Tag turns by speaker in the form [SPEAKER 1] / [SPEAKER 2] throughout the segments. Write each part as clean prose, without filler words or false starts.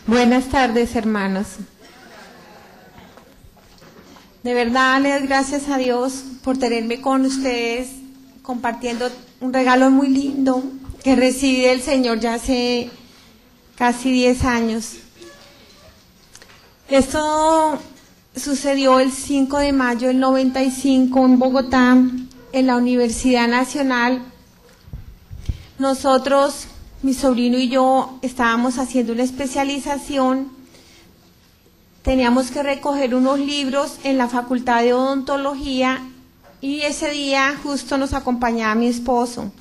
[SPEAKER 1] Buenas tardes, hermanos. De verdad, le doy gracias a Dios por tenerme con ustedes, compartiendo un regalo muy lindo que recibí del Señor ya hace casi 10 años. Esto sucedió el 5 de mayo del 95 en Bogotá, en la Universidad Nacional. Nosotros, mi sobrino y yo, estábamos haciendo una especialización. Teníamos que recoger unos libros en la Facultad de Odontología y ese día justo nos acompañaba mi esposo.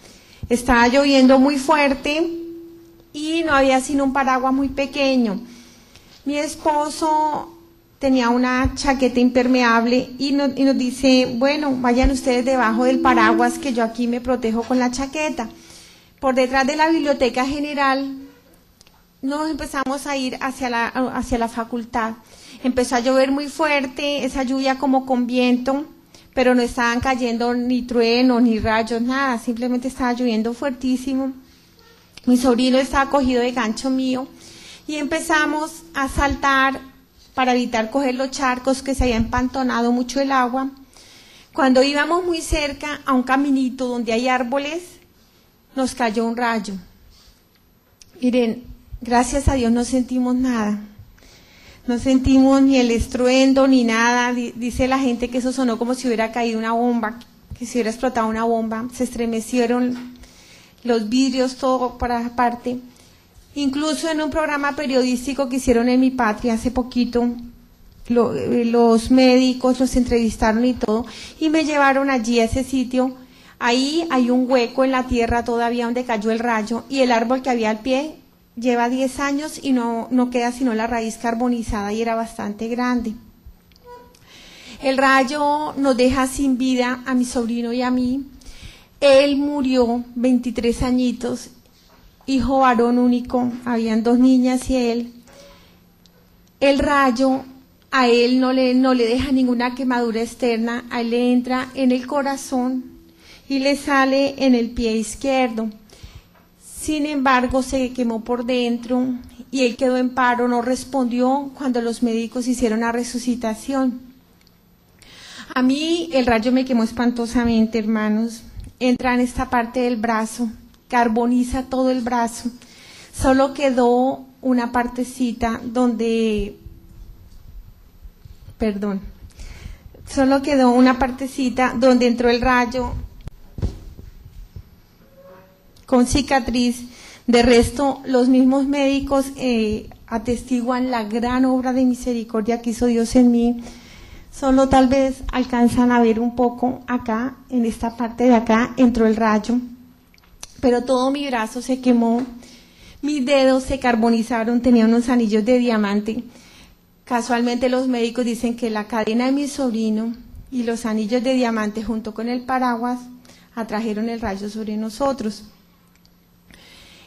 [SPEAKER 1] Estaba lloviendo muy fuerte y no había sino un paraguas muy pequeño. Mi esposo tenía una chaqueta impermeable y nos dice, bueno, vayan ustedes debajo del paraguas que yo aquí me protejo con la chaqueta. Por detrás de la Biblioteca General nos empezamos a ir hacia la facultad. Empezó a llover muy fuerte, esa lluvia como con viento, pero no estaban cayendo ni truenos, ni rayos, nada, simplemente estaba lloviendo fuertísimo. Mi sobrino estaba cogido de gancho mío y empezamos a saltar para evitar coger los charcos que se había empantonado mucho el agua. Cuando íbamos muy cerca a un caminito donde hay árboles, nos cayó un rayo. Miren, gracias a Dios no sentimos nada. No sentimos ni el estruendo ni nada. Dice la gente que eso sonó como si hubiera caído una bomba, que si hubiera explotado una bomba. Se estremecieron los vidrios, todo por aparte. Incluso en un programa periodístico que hicieron en Mi Patria hace poquito, los médicos los entrevistaron y todo, y me llevaron allí a ese sitio. Ahí hay un hueco en la tierra todavía donde cayó el rayo, y el árbol que había al pie lleva 10 años y no queda sino la raíz carbonizada y era bastante grande. El rayo nos deja sin vida a mi sobrino y a mí. Él murió 23 añitos, hijo varón único, habían 2 niñas y él. El rayo a él no le deja ninguna quemadura externa, a él le entra en el corazón y le sale en el pie izquierdo. Sin embargo, se quemó por dentro y él quedó en paro, no respondió cuando los médicos hicieron la resucitación. A mí el rayo me quemó espantosamente, hermanos. Entra en esta parte del brazo, carboniza todo el brazo. Solo quedó una partecita donde, donde entró el rayo con cicatriz. De resto, los mismos médicos atestiguan la gran obra de misericordia que hizo Dios en mí. Solo tal vez alcanzan a ver un poco acá, en esta parte de acá, entró el rayo. Pero todo mi brazo se quemó, mis dedos se carbonizaron, tenía unos anillos de diamante. Casualmente los médicos dicen que la cadena de mi sobrino y los anillos de diamante junto con el paraguas atrajeron el rayo sobre nosotros.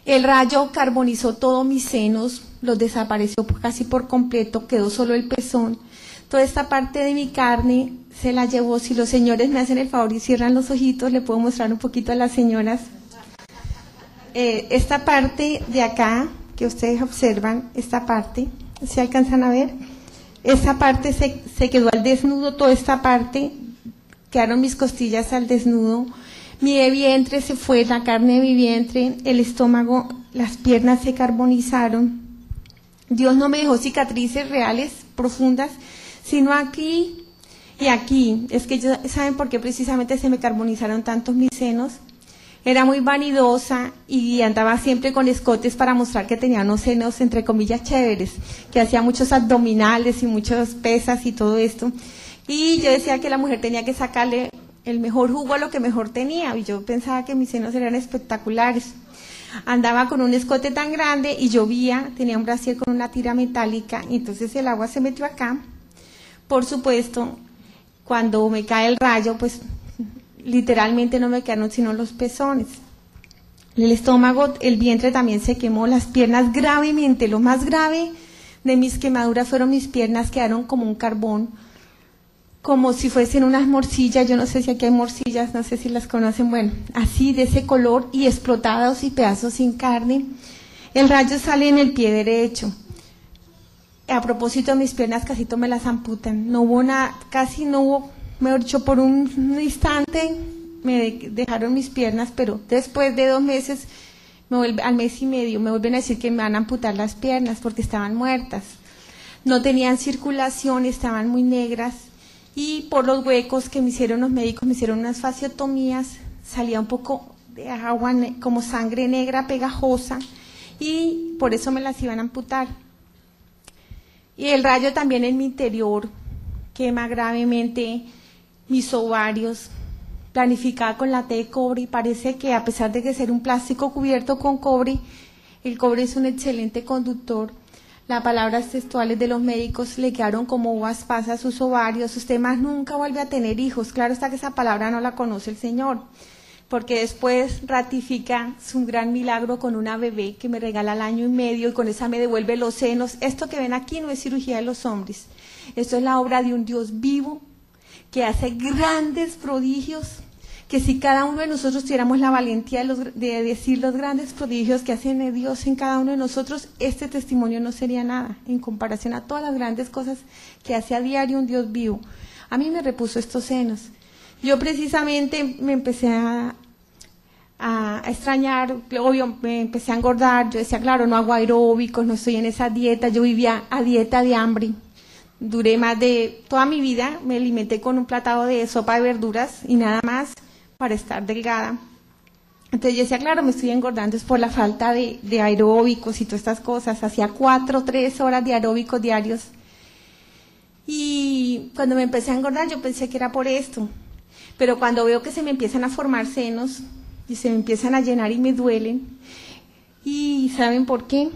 [SPEAKER 1] El rayo carbonizó todos mis senos, los desapareció casi por completo, quedó solo el pezón. Toda esta parte de mi carne se la llevó. Si los señores me hacen el favor y cierran los ojitos, le puedo mostrar un poquito a las señoras. Esta parte de acá, que ustedes observan, esta parte, ¿se alcanzan a ver? Esta parte se quedó al desnudo, toda esta parte, quedaron mis costillas al desnudo. Mi vientre se fue, la carne de mi vientre, el estómago, las piernas se carbonizaron. Dios no me dejó cicatrices reales, profundas, sino aquí y aquí. Es que ¿saben por qué precisamente se me carbonizaron tantos mis senos? Era muy vanidosa y andaba siempre con escotes para mostrar que tenía unos senos, entre comillas, chéveres, que hacía muchos abdominales y muchas pesas y todo esto. Y yo decía que la mujer tenía que sacarle el mejor jugo a lo que mejor tenía, y yo pensaba que mis senos eran espectaculares. Andaba con un escote tan grande y llovía, tenía un brasier con una tira metálica, y entonces el agua se metió acá. Por supuesto, cuando me cae el rayo, pues literalmente no me quedaron sino los pezones. El estómago, el vientre también se quemó, las piernas gravemente. Lo más grave de mis quemaduras fueron mis piernas, quedaron como un carbón, como si fuesen unas morcillas. Yo no sé si aquí hay morcillas, no sé si las conocen, bueno, así de ese color y explotados y pedazos sin carne. El rayo sale en el pie derecho. A propósito de mis piernas, casi me las amputan. No hubo nada, casi no hubo, mejor dicho, por un instante me dejaron mis piernas, pero después de 2 meses, al mes y medio, me vuelven a decir que me van a amputar las piernas porque estaban muertas. No tenían circulación, estaban muy negras, y por los huecos que me hicieron los médicos, me hicieron unas fasciotomías, salía un poco de agua, como sangre negra pegajosa, y por eso me las iban a amputar. Y el rayo también en mi interior quema gravemente mis ovarios, planificada con la T de cobre, y parece que a pesar de que ser un plástico cubierto con cobre, el cobre es un excelente conductor. Las palabras textuales de los médicos le quedaron como uvas pasas a sus ovarios. Usted más nunca vuelve a tener hijos. Claro está que esa palabra no la conoce el Señor, porque después ratifica su gran milagro con una bebé que me regala al 1 año y medio, y con esa me devuelve los senos. Esto que ven aquí no es cirugía de los hombres, esto es la obra de un Dios vivo que hace grandes prodigios, que si cada uno de nosotros tuviéramos la valentía de decir los grandes prodigios que hace Dios en cada uno de nosotros, este testimonio no sería nada en comparación a todas las grandes cosas que hace a diario un Dios vivo. A mí me repuso estos senos. Yo precisamente me empecé a extrañar, obvio, me empecé a engordar. Yo decía, claro, no hago aeróbicos, no estoy en esa dieta. Yo vivía a dieta de hambre. Duré más de toda mi vida, me alimenté con un platado de sopa de verduras y nada más para estar delgada. Entonces yo decía, claro, me estoy engordando, es por la falta de aeróbicos y todas estas cosas. Hacía 4 o 3 horas de aeróbicos diarios. Y cuando me empecé a engordar, yo pensé que era por esto. Pero cuando veo que se me empiezan a formar senos y se me empiezan a llenar y me duelen, ¿y saben por qué?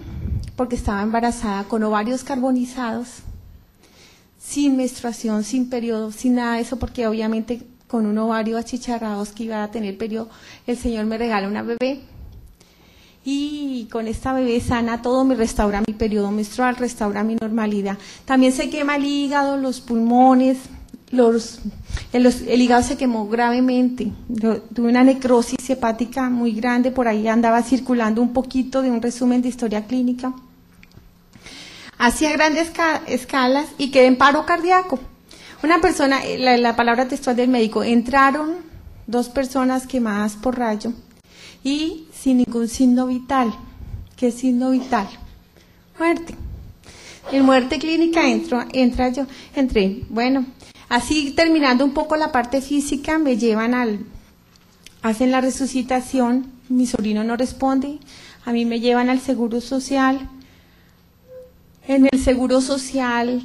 [SPEAKER 1] Porque estaba embarazada con ovarios carbonizados, sin menstruación, sin periodo, sin nada de eso, porque obviamente con un ovario achicharrados que iba a tener periodo, el Señor me regala una bebé. Y con esta bebé sana todo, me restaura mi periodo menstrual, restaura mi normalidad. También se quema el hígado, los pulmones, el hígado se quemó gravemente. Yo tuve una necrosis hepática muy grande, por ahí andaba circulando un poquito de un resumen de historia clínica. Hacía grandes escalas y quedé en paro cardíaco. Una persona, la palabra textual del médico, entraron 2 personas quemadas por rayo y sin ningún signo vital. ¿Qué signo vital? Muerte. En muerte clínica entré. Bueno, así terminando un poco la parte física, me llevan hacen la resucitación, mi sobrino no responde, a mí me llevan al Seguro Social. En el Seguro Social,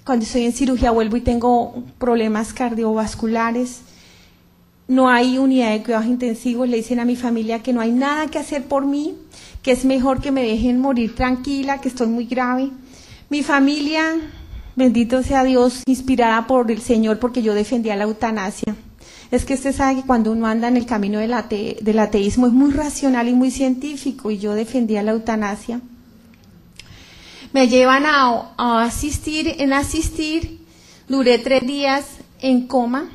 [SPEAKER 1] cuando estoy en cirugía, vuelvo y tengo problemas cardiovasculares. No hay unidad de cuidados intensivos. Le dicen a mi familia que no hay nada que hacer por mí, que es mejor que me dejen morir tranquila, que estoy muy grave. Mi familia, bendito sea Dios, inspirada por el Señor, porque yo defendía la eutanasia. Es que usted sabe que cuando uno anda en el camino del ateísmo es muy racional y muy científico, y yo defendía la eutanasia. Me llevan a asistir, duré 3 días en coma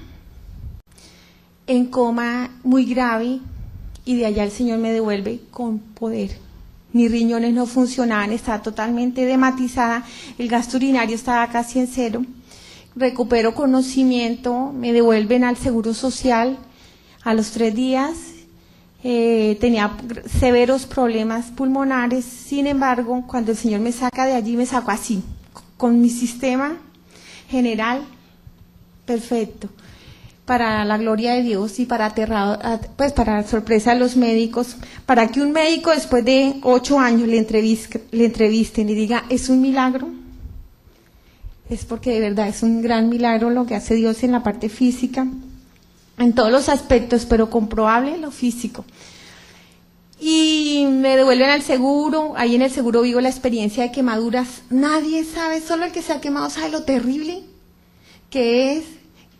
[SPEAKER 1] muy grave, y de allá el Señor me devuelve con poder. Mis riñones no funcionaban, estaba totalmente dematizada, el gasto urinario estaba casi en 0, recupero conocimiento, me devuelven al Seguro Social a los 3 días. Tenía severos problemas pulmonares. Sin embargo, cuando el Señor me saca de allí, me sacó así, con mi sistema general perfecto, para la gloria de Dios y para para sorpresa de los médicos, para que un médico después de 8 años le entrevisten y diga, ¿es un milagro? Es porque de verdad es un gran milagro lo que hace Dios en la parte física, en todos los aspectos, pero comprobable lo físico. Y me devuelven al seguro. Ahí en el seguro vivo la experiencia de quemaduras. Nadie sabe, solo el que se ha quemado sabe lo terrible que es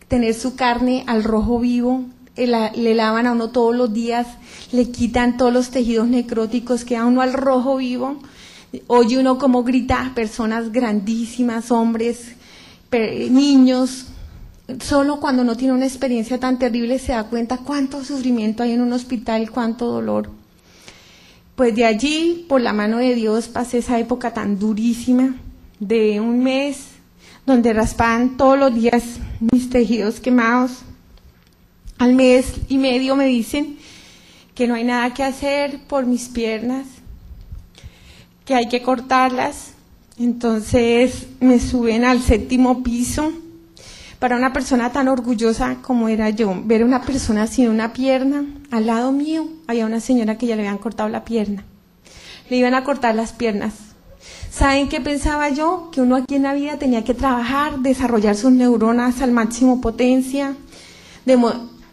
[SPEAKER 1] tener su carne al rojo vivo. Le lavan a uno todos los días, le quitan todos los tejidos necróticos, queda uno al rojo vivo. Oye uno como grita, personas grandísimas, hombres, niños. Solo cuando uno tiene una experiencia tan terrible se da cuenta cuánto sufrimiento hay en un hospital, cuánto dolor. Pues de allí, por la mano de Dios, pasé esa época tan durísima, de un mes, donde raspaban todos los días mis tejidos quemados. Al mes y medio me dicen que no hay nada que hacer por mis piernas, que hay que cortarlas. Entonces me suben al 7º piso. Para una persona tan orgullosa como era yo, ver a una persona sin una pierna, al lado mío había una señora que ya le habían cortado la pierna. Le iban a cortar las piernas. ¿Saben qué pensaba yo? Que uno aquí en la vida tenía que trabajar, desarrollar sus neuronas al máximo potencia,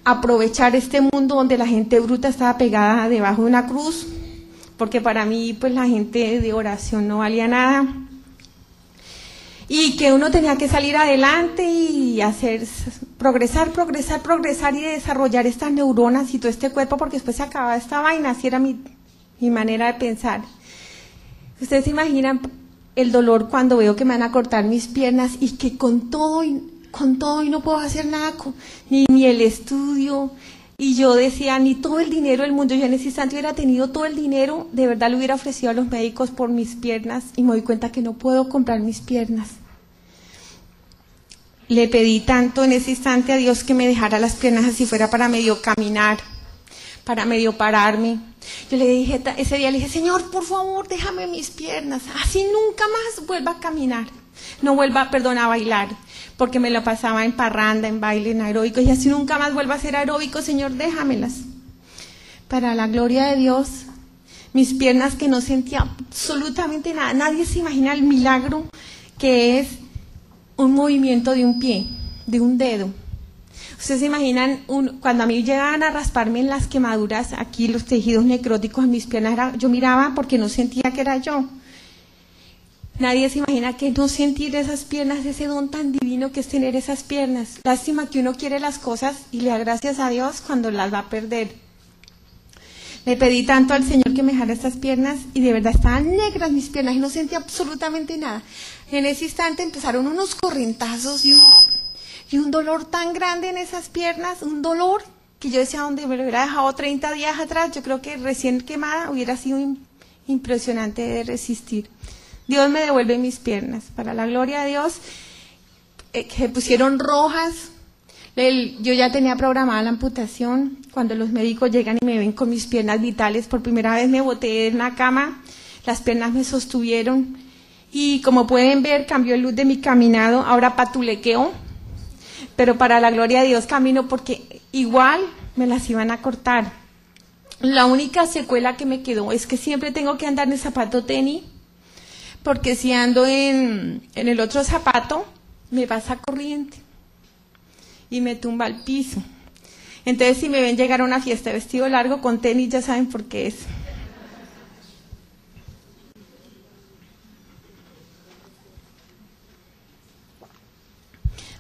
[SPEAKER 1] aprovechar este mundo donde la gente bruta estaba pegada debajo de una cruz, porque para mí pues la gente de oración no valía nada. Y que uno tenía que salir adelante y hacer, progresar y desarrollar estas neuronas y todo este cuerpo, porque después se acababa esta vaina. Así era mi manera de pensar. Ustedes se imaginan el dolor cuando veo que me van a cortar mis piernas y que con todo y no puedo hacer nada, ni el estudio. Y yo decía, ni todo el dinero del mundo. Yo en ese instante hubiera tenido todo el dinero, de verdad lo hubiera ofrecido a los médicos por mis piernas, y me doy cuenta que no puedo comprar mis piernas. Le pedí tanto en ese instante a Dios que me dejara las piernas así fuera para medio caminar, para medio pararme. Yo le dije, ese día le dije, Señor, por favor, déjame mis piernas, así nunca más vuelva a caminar, no vuelva, a bailar, porque me lo pasaba en parranda, en baile, en aeróbico, y así nunca más vuelva a hacer aeróbico, Señor, déjamelas. Para la gloria de Dios, mis piernas que no sentía absolutamente nada. Nadie se imagina el milagro que es un movimiento de un pie, de un dedo. Ustedes se imaginan, cuando a mí llegaban a rasparme en las quemaduras, aquí los tejidos necróticos en mis piernas, yo miraba porque no sentía que era yo. Nadie se imagina que no sentir esas piernas, ese don tan divino que es tener esas piernas. Lástima que uno quiere las cosas y le da gracias a Dios cuando las va a perder. Le pedí tanto al Señor que me dejara estas piernas y de verdad estaban negras mis piernas y no sentía absolutamente nada. En ese instante empezaron unos corrientazos y un dolor tan grande en esas piernas, un dolor que yo decía, donde me lo hubiera dejado 30 días atrás, yo creo que recién quemada hubiera sido impresionante de resistir. Dios me devuelve mis piernas, para la gloria de Dios, que pusieron rojas. Yo ya tenía programada la amputación. Cuando los médicos llegan y me ven con mis piernas vitales, por primera vez me boté en una cama, las piernas me sostuvieron y como pueden ver cambió el look de mi caminado, ahora patulequeo, pero para la gloria de Dios camino porque igual me las iban a cortar. La única secuela que me quedó es que siempre tengo que andar en el zapato tenis, porque si ando en el otro zapato me pasa corriente y me tumba al piso. Entonces si me ven llegar a una fiesta de vestido largo con tenis, ya saben por qué es.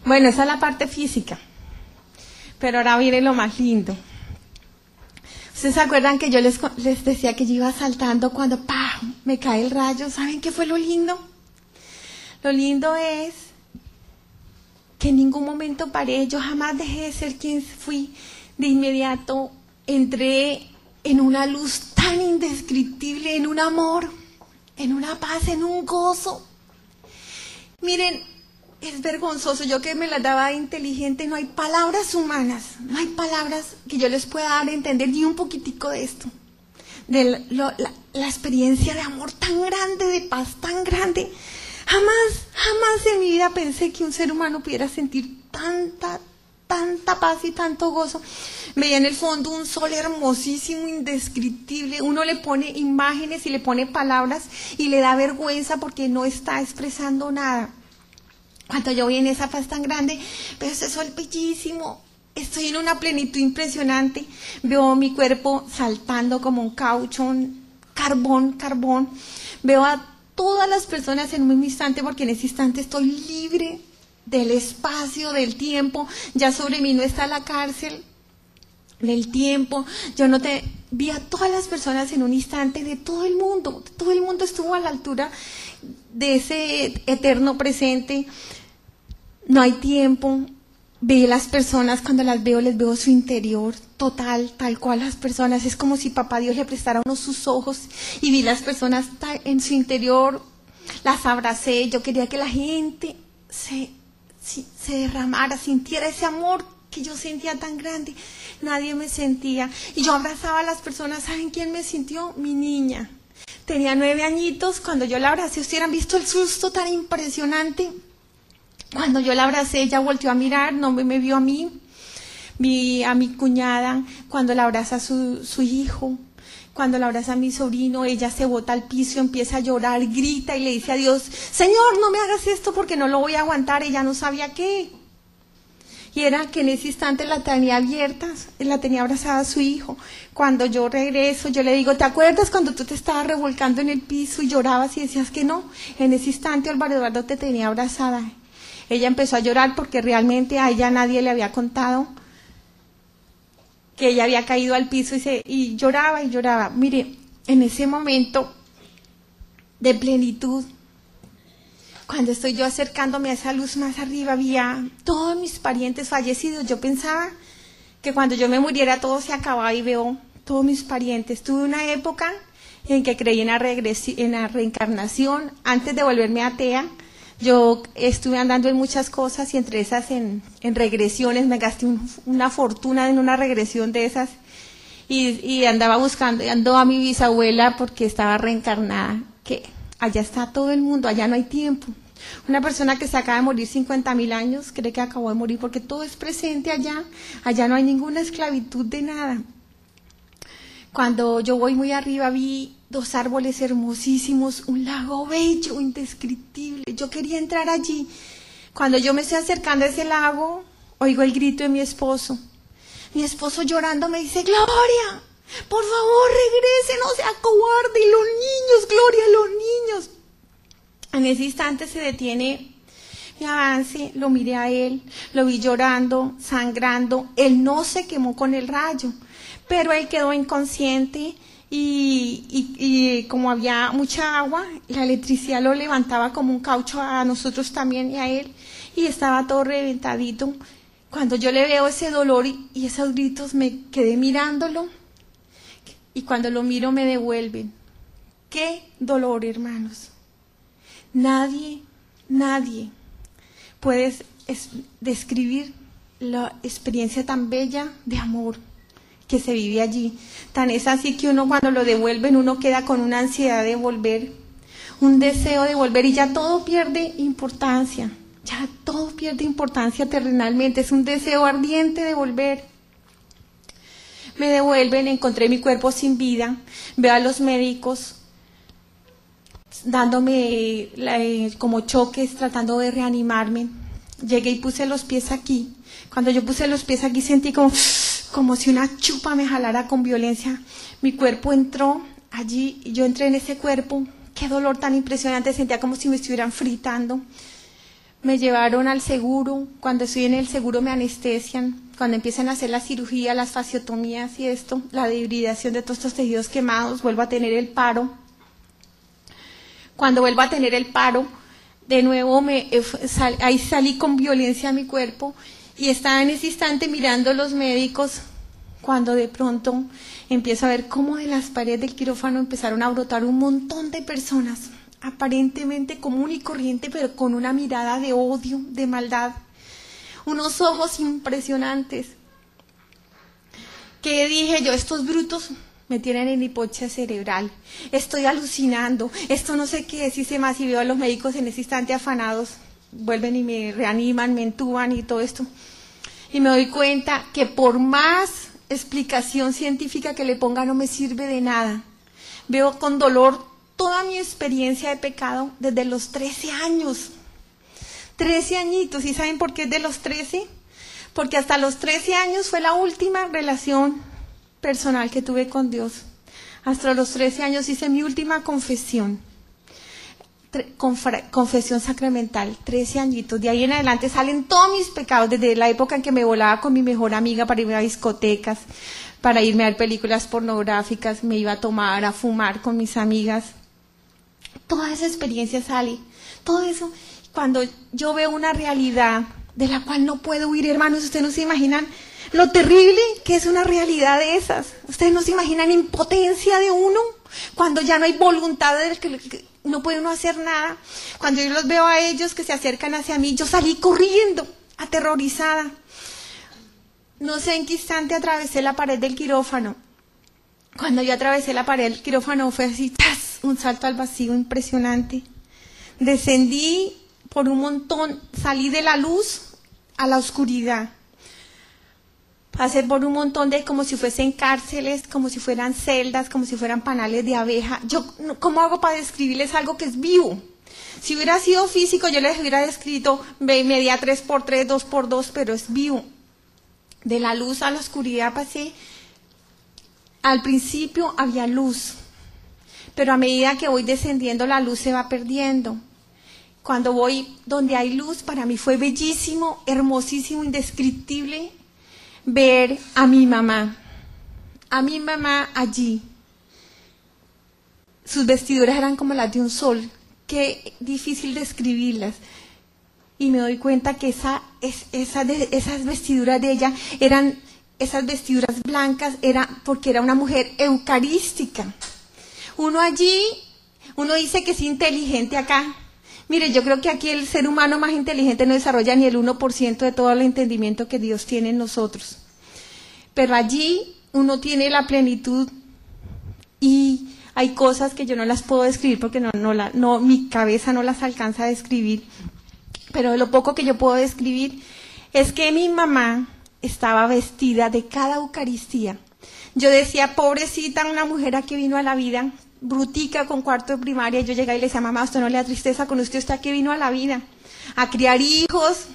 [SPEAKER 1] Bueno, esa es la parte física, pero ahora viene lo más lindo. ¿Ustedes se acuerdan que yo les decía que yo iba saltando cuando ¡pam! Me cae el rayo? ¿Saben qué fue lo lindo? Lo lindo es que en ningún momento paré, yo jamás dejé de ser quien fui. De inmediato entré en una luz tan indescriptible, en un amor, en una paz, en un gozo. Miren, es vergonzoso, yo que me las daba de inteligente, no hay palabras humanas, no hay palabras que yo les pueda dar a entender ni un poquitico de esto. De la experiencia de amor tan grande, de paz tan grande. Jamás en mi vida pensé que un ser humano pudiera sentir tanta paz y tanto gozo. Veía en el fondo un sol hermosísimo, indescriptible. Uno le pone imágenes y le pone palabras y le da vergüenza porque no está expresando nada. Cuando yo voy en esa paz tan grande, veo ese sol bellísimo. Estoy en una plenitud impresionante. Veo mi cuerpo saltando como un caucho, carbón. Veo a todas las personas en un mismo instante, porque en ese instante estoy libre del espacio, del tiempo. Ya sobre mí no está la cárcel del tiempo. Vi a todas las personas en un instante de todo el mundo. Todo el mundo estuvo a la altura de ese eterno presente. No hay tiempo. Vi las personas, cuando las veo, les veo su interior total, tal cual las personas. Es como si papá Dios le prestara a uno sus ojos y vi las personas en su interior, las abracé, yo quería que la gente se derramara, sintiera ese amor que yo sentía tan grande. Nadie me sentía. Y yo abrazaba a las personas. ¿Saben quién me sintió? Mi niña. Tenía 9 añitos. Cuando yo la abracé, ¿ustedes han visto el susto tan impresionante? Cuando yo la abracé, ella volteó a mirar, no me vio a mí. Vi a mi cuñada, cuando la abraza su hijo, cuando la abraza a mi sobrino, ella se bota al piso, empieza a llorar, grita y le dice a Dios, Señor, no me hagas esto porque no lo voy a aguantar. Ella no sabía qué. Y era que en ese instante la tenía abierta, la tenía abrazada a su hijo. Cuando yo regreso, yo le digo, ¿te acuerdas cuando tú te estabas revolcando en el piso y llorabas y decías que no? En ese instante Álvaro Eduardo te tenía abrazada. Ella empezó a llorar porque realmente a ella nadie le había contado que ella había caído al piso y lloraba y lloraba. Mire, en ese momento de plenitud, cuando estoy yo acercándome a esa luz más arriba, había todos mis parientes fallecidos. Yo pensaba que cuando yo me muriera todo se acababa y veo todos mis parientes. Tuve una época en que creí en la reencarnación. Antes de volverme atea, yo estuve andando en muchas cosas y entre esas en regresiones. Me gasté una fortuna en una regresión de esas y andaba buscando a mi bisabuela porque estaba reencarnada. Que allá está todo el mundo, allá no hay tiempo. Una persona que se acaba de morir 50.000 años cree que acabó de morir porque todo es presente allá. Allá no hay ninguna esclavitud de nada. Cuando yo voy muy arriba vi 2 árboles hermosísimos, un lago bello, indescriptible. Yo quería entrar allí. Cuando yo me estoy acercando a ese lago, oigo el grito de mi esposo. Mi esposo llorando me dice, Gloria, por favor regrese, no sea cobarde. Y los niños, Gloria, los niños. En ese instante se detiene mi avance, lo miré a él, lo vi llorando, sangrando. Él no se quemó con el rayo, pero él quedó inconsciente y como había mucha agua, la electricidad lo levantaba como un caucho a nosotros también y a él, y estaba todo reventadito. Cuando yo le veo ese dolor y esos gritos, me quedé mirándolo, y cuando lo miro me devuelven. ¡Qué dolor, hermanos! Nadie puede describir la experiencia tan bella de amor que se vive allí. Tan es así que uno cuando lo devuelven, uno queda con una ansiedad de volver, un deseo de volver y ya todo pierde importancia. Ya todo pierde importancia terrenalmente, es un deseo ardiente de volver. Me devuelven, encontré mi cuerpo sin vida, veo a los médicos dándome como choques, tratando de reanimarme. Llegué y puse los pies aquí. Cuando yo puse los pies aquí sentí como si una chupa me jalara con violencia. Mi cuerpo entró allí y yo entré en ese cuerpo. Qué dolor tan impresionante, sentía como si me estuvieran fritando. Me llevaron al seguro. Cuando estoy en el seguro me anestesian. Cuando empiezan a hacer la cirugía, las fasciotomías y esto, la dehidratación de todos estos tejidos quemados, vuelvo a tener el paro. Cuando vuelvo a tener el paro, de nuevo ahí salí con violencia a mi cuerpo y estaba en ese instante mirando los médicos cuando de pronto empiezo a ver cómo de las paredes del quirófano empezaron a brotar un montón de personas, aparentemente común y corriente, pero con una mirada de odio, de maldad, unos ojos impresionantes. ¿Qué dije yo? Estos brutos me tienen en hipoxia cerebral, estoy alucinando, esto no sé qué es, hice más y veo a los médicos en ese instante afanados, vuelven y me reaniman, me entuban y todo esto. Y me doy cuenta que por más explicación científica que le ponga no me sirve de nada. Veo con dolor toda mi experiencia de pecado desde los 13 años. 13 añitos, ¿y saben por qué es de los 13? Porque hasta los 13 años fue la última relación personal que tuve con Dios. Hasta los 13 años hice mi última confesión, confesión sacramental, 13 añitos. De ahí en adelante salen todos mis pecados, desde la época en que me volaba con mi mejor amiga para irme a discotecas, para irme a ver películas pornográficas, me iba a tomar, a fumar con mis amigas. Toda esa experiencia sale, todo eso. Cuando yo veo una realidad de la cual no puedo huir, hermanos, ustedes no se imaginan lo terrible que es una realidad de esas. Ustedes no se imaginan impotencia de uno cuando ya no hay voluntad no puede uno hacer nada. Cuando yo los veo a ellos que se acercan hacia mí, yo salí corriendo, aterrorizada. No sé en qué instante atravesé la pared del quirófano. Cuando yo atravesé la pared del quirófano fue así, ¡tas!, un salto al vacío impresionante. Descendí por un montón, salí de la luz a la oscuridad. Pasé por un montón de, como si fuesen cárceles, como si fueran celdas, como si fueran panales de abeja. Yo, ¿cómo hago para describirles algo que es vivo? Si hubiera sido físico, yo les hubiera descrito medía 3x3, 2x2, pero es vivo. De la luz a la oscuridad pasé. Al principio había luz, pero a medida que voy descendiendo, la luz se va perdiendo. Cuando voy donde hay luz, para mí fue bellísimo, hermosísimo, indescriptible ver a mi mamá allí. Sus vestiduras eran como las de un sol, qué difícil describirlas. Y me doy cuenta que esas vestiduras de ella eran, esas vestiduras blancas, porque era una mujer eucarística. Uno allí, uno dice que es inteligente acá. Mire, yo creo que aquí el ser humano más inteligente no desarrolla ni el 1% de todo el entendimiento que Dios tiene en nosotros. Pero allí uno tiene la plenitud y hay cosas que yo no las puedo describir porque mi cabeza no las alcanza a describir. Pero lo poco que yo puedo describir es que mi mamá estaba vestida de cada Eucaristía. Yo decía, pobrecita, una mujer a que vino a la vida, brutica con cuarto de primaria. Yo llegaba y le decía, mamá, ¿usted no le da tristeza con usted aquí vino a la vida? A criar hijos,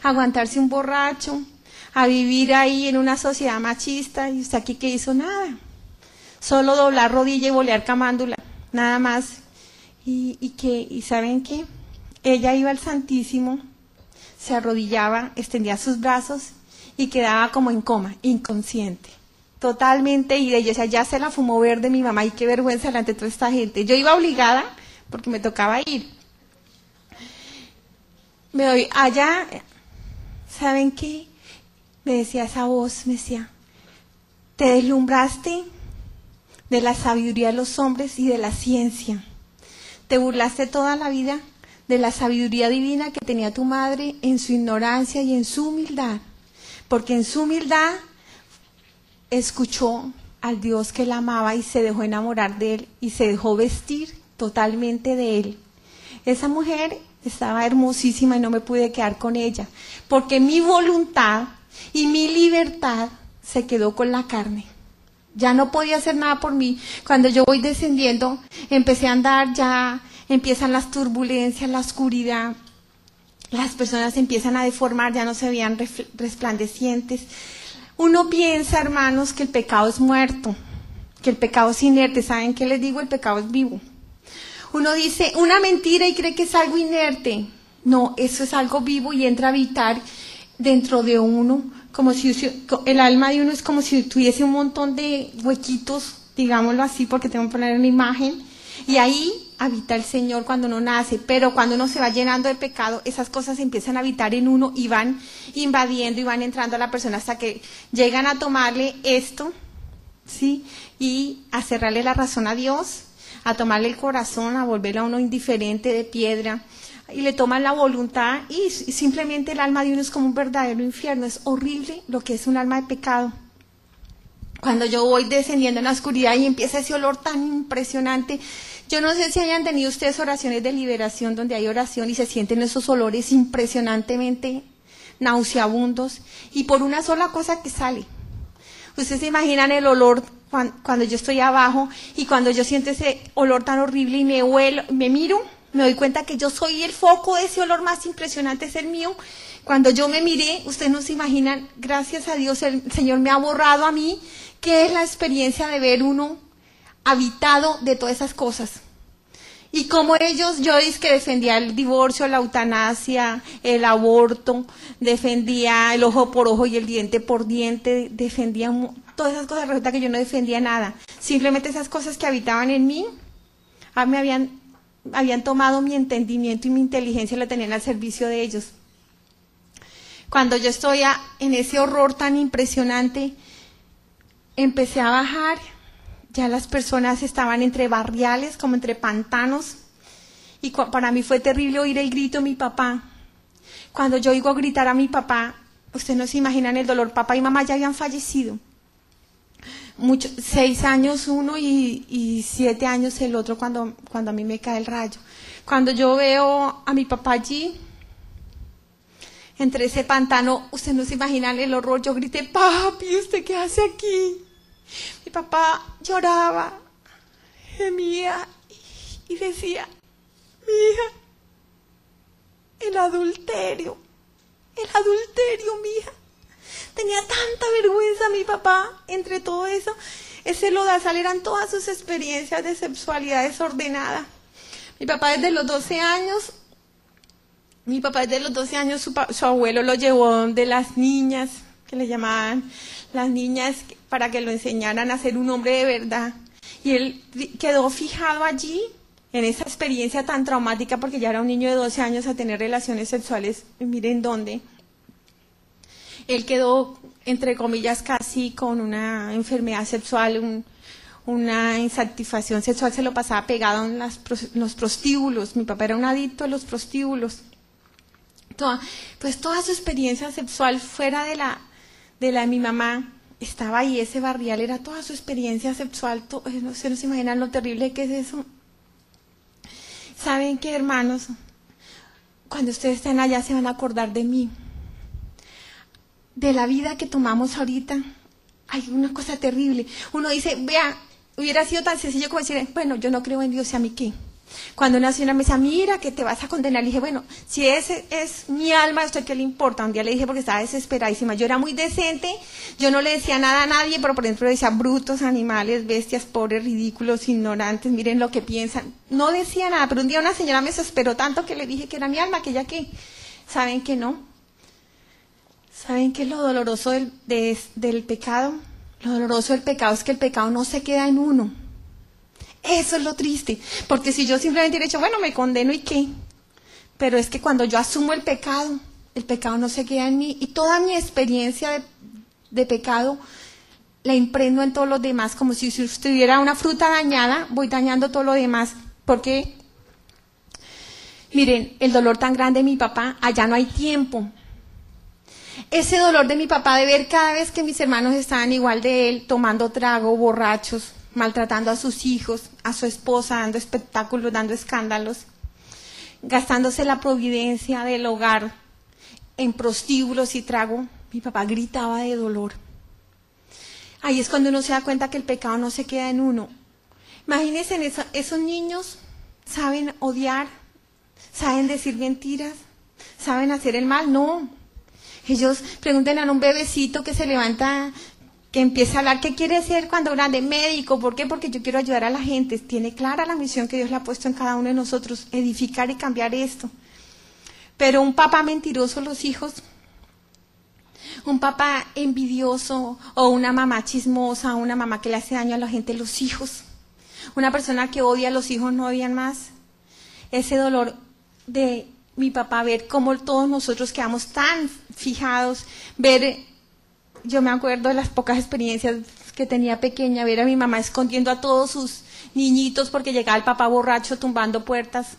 [SPEAKER 1] a aguantarse un borracho, a vivir ahí en una sociedad machista, y usted aquí que hizo nada. Solo doblar rodilla y bolear camándula, nada más. ¿Y saben qué? Ella iba al Santísimo, se arrodillaba, extendía sus brazos y quedaba como en coma, inconsciente. Totalmente, y ella ya se la fumó verde mi mamá, y qué vergüenza delante de toda esta gente. Yo iba obligada porque me tocaba ir. Me voy allá, ¿saben qué? Me decía esa voz, me decía, te deslumbraste de la sabiduría de los hombres y de la ciencia. Te burlaste toda la vida de la sabiduría divina que tenía tu madre en su ignorancia y en su humildad, porque en su humildad escuchó al Dios que la amaba y se dejó enamorar de él y se dejó vestir totalmente de él. Esa mujer estaba hermosísima y no me pude quedar con ella, porque mi voluntad y mi libertad se quedó con la carne. Ya no podía hacer nada por mí. Cuando yo voy descendiendo, empecé a andar, ya empiezan las turbulencias, la oscuridad, las personas se empiezan a deformar, ya no se veían resplandecientes. Uno piensa, hermanos, que el pecado es muerto, que el pecado es inerte. ¿Saben qué les digo? El pecado es vivo. Uno dice una mentira y cree que es algo inerte. No, eso es algo vivo y entra a habitar dentro de uno, como si el alma de uno es como si tuviese un montón de huequitos, digámoslo así, porque tengo que poner una imagen, y ahí habita el Señor cuando uno nace. Pero cuando uno se va llenando de pecado, esas cosas empiezan a habitar en uno y van invadiendo y van entrando a la persona hasta que llegan a tomarle esto, ¿sí? Y a cerrarle la razón a Dios, a tomarle el corazón, a volverlo a uno indiferente de piedra, y le toman la voluntad y simplemente el alma de uno es como un verdadero infierno. Es horrible lo que es un alma de pecado. Cuando yo voy descendiendo en la oscuridad y empieza ese olor tan impresionante, yo no sé si hayan tenido ustedes oraciones de liberación donde hay oración y se sienten esos olores impresionantemente nauseabundos y por una sola cosa que sale. Ustedes se imaginan el olor cuando yo estoy abajo y cuando yo siento ese olor tan horrible y me miro, me doy cuenta que yo soy el foco de ese olor más impresionante, es el mío. Cuando yo me miré, ustedes no se imaginan, gracias a Dios el Señor me ha borrado a mí, que es la experiencia de ver uno habitado de todas esas cosas. Y como ellos, yo dije que defendía el divorcio, la eutanasia, el aborto, defendía el ojo por ojo y el diente por diente, defendía todas esas cosas. Resulta que yo no defendía nada. Simplemente esas cosas que habitaban en mí, me habían tomado mi entendimiento y mi inteligencia y la tenían al servicio de ellos. Cuando yo estoy en ese horror tan impresionante, empecé a bajar. Ya las personas estaban entre barriales, como entre pantanos, Y para mí fue terrible oír el grito de mi papá. Cuando yo oigo gritar a mi papá, ustedes no se imaginan el dolor. Papá y mamá ya habían fallecido. 6 años uno y 7 años el otro cuando a mí me cae el rayo. Cuando yo veo a mi papá allí, entre ese pantano, ustedes no se imaginan el horror. Yo grité, papi, ¿usted qué hace aquí? Mi papá lloraba, gemía y decía, mi hija, el adulterio, mi hija. Tenía tanta vergüenza mi papá entre todo eso. Ese lodazal eran todas sus experiencias de sexualidad desordenada. Mi papá desde los 12 años, su abuelo lo llevó de las niñas, que le llamaban las niñas, para que lo enseñaran a ser un hombre de verdad. Y él quedó fijado allí, en esa experiencia tan traumática, porque ya era un niño de 12 años a tener relaciones sexuales, miren dónde. Él quedó, entre comillas, casi con una enfermedad sexual, una insatisfacción sexual, se lo pasaba pegado en los prostíbulos. Mi papá era un adicto a los prostíbulos. Pues toda su experiencia sexual fuera de la de mi mamá estaba ahí, ese barrial era toda su experiencia sexual. No se imaginan lo terrible que es eso. ¿Saben qué, hermanos? Cuando ustedes estén allá se van a acordar de mí. De la vida que tomamos ahorita, hay una cosa terrible. Uno dice, vea, hubiera sido tan sencillo como decir, bueno, yo no creo en Dios, ¿y a mí qué? Cuando una señora me decía, mira, que te vas a condenar, le dije, bueno, si ese es mi alma, ¿a usted qué le importa? Un día le dije porque estaba desesperadísima. Yo era muy decente, yo no le decía nada a nadie, pero por ejemplo decía, brutos, animales, bestias, pobres, ridículos, ignorantes, miren lo que piensan. No decía nada, pero un día una señora me desesperó tanto que le dije que era mi alma, que ella qué. ¿Saben que no? ¿Saben qué es lo doloroso del pecado? Lo doloroso del pecado es que el pecado no se queda en uno. Eso es lo triste, porque si yo simplemente hubiera dicho, bueno, me condeno y qué, pero es que cuando yo asumo el pecado no se queda en mí, y toda mi experiencia de pecado la imprendo en todos los demás, como si estuviera una fruta dañada, voy dañando todo lo demás, porque, miren, el dolor tan grande de mi papá, allá no hay tiempo. Ese dolor de mi papá de ver cada vez que mis hermanos estaban igual de él, tomando trago, borrachos, maltratando a sus hijos, a su esposa, dando espectáculos, dando escándalos, gastándose la providencia del hogar en prostíbulos y trago, mi papá gritaba de dolor. Ahí es cuando uno se da cuenta que el pecado no se queda en uno. Imagínense, esos niños saben odiar, saben decir mentiras, saben hacer el mal, no. Ellos preguntan a un bebecito que se levanta, que empieza a hablar, ¿qué quiere ser cuando grande? Médico. ¿Por qué? Porque yo quiero ayudar a la gente. Tiene clara la misión que Dios le ha puesto en cada uno de nosotros, edificar y cambiar esto. Pero un papá mentiroso, los hijos, un papá envidioso, o una mamá chismosa, una mamá que le hace daño a la gente, los hijos, una persona que odia a los hijos, no odian más. Ese dolor de mi papá, ver cómo todos nosotros quedamos tan fijados, yo me acuerdo de las pocas experiencias que tenía pequeña, ver a mi mamá escondiendo a todos sus niñitos porque llegaba el papá borracho tumbando puertas,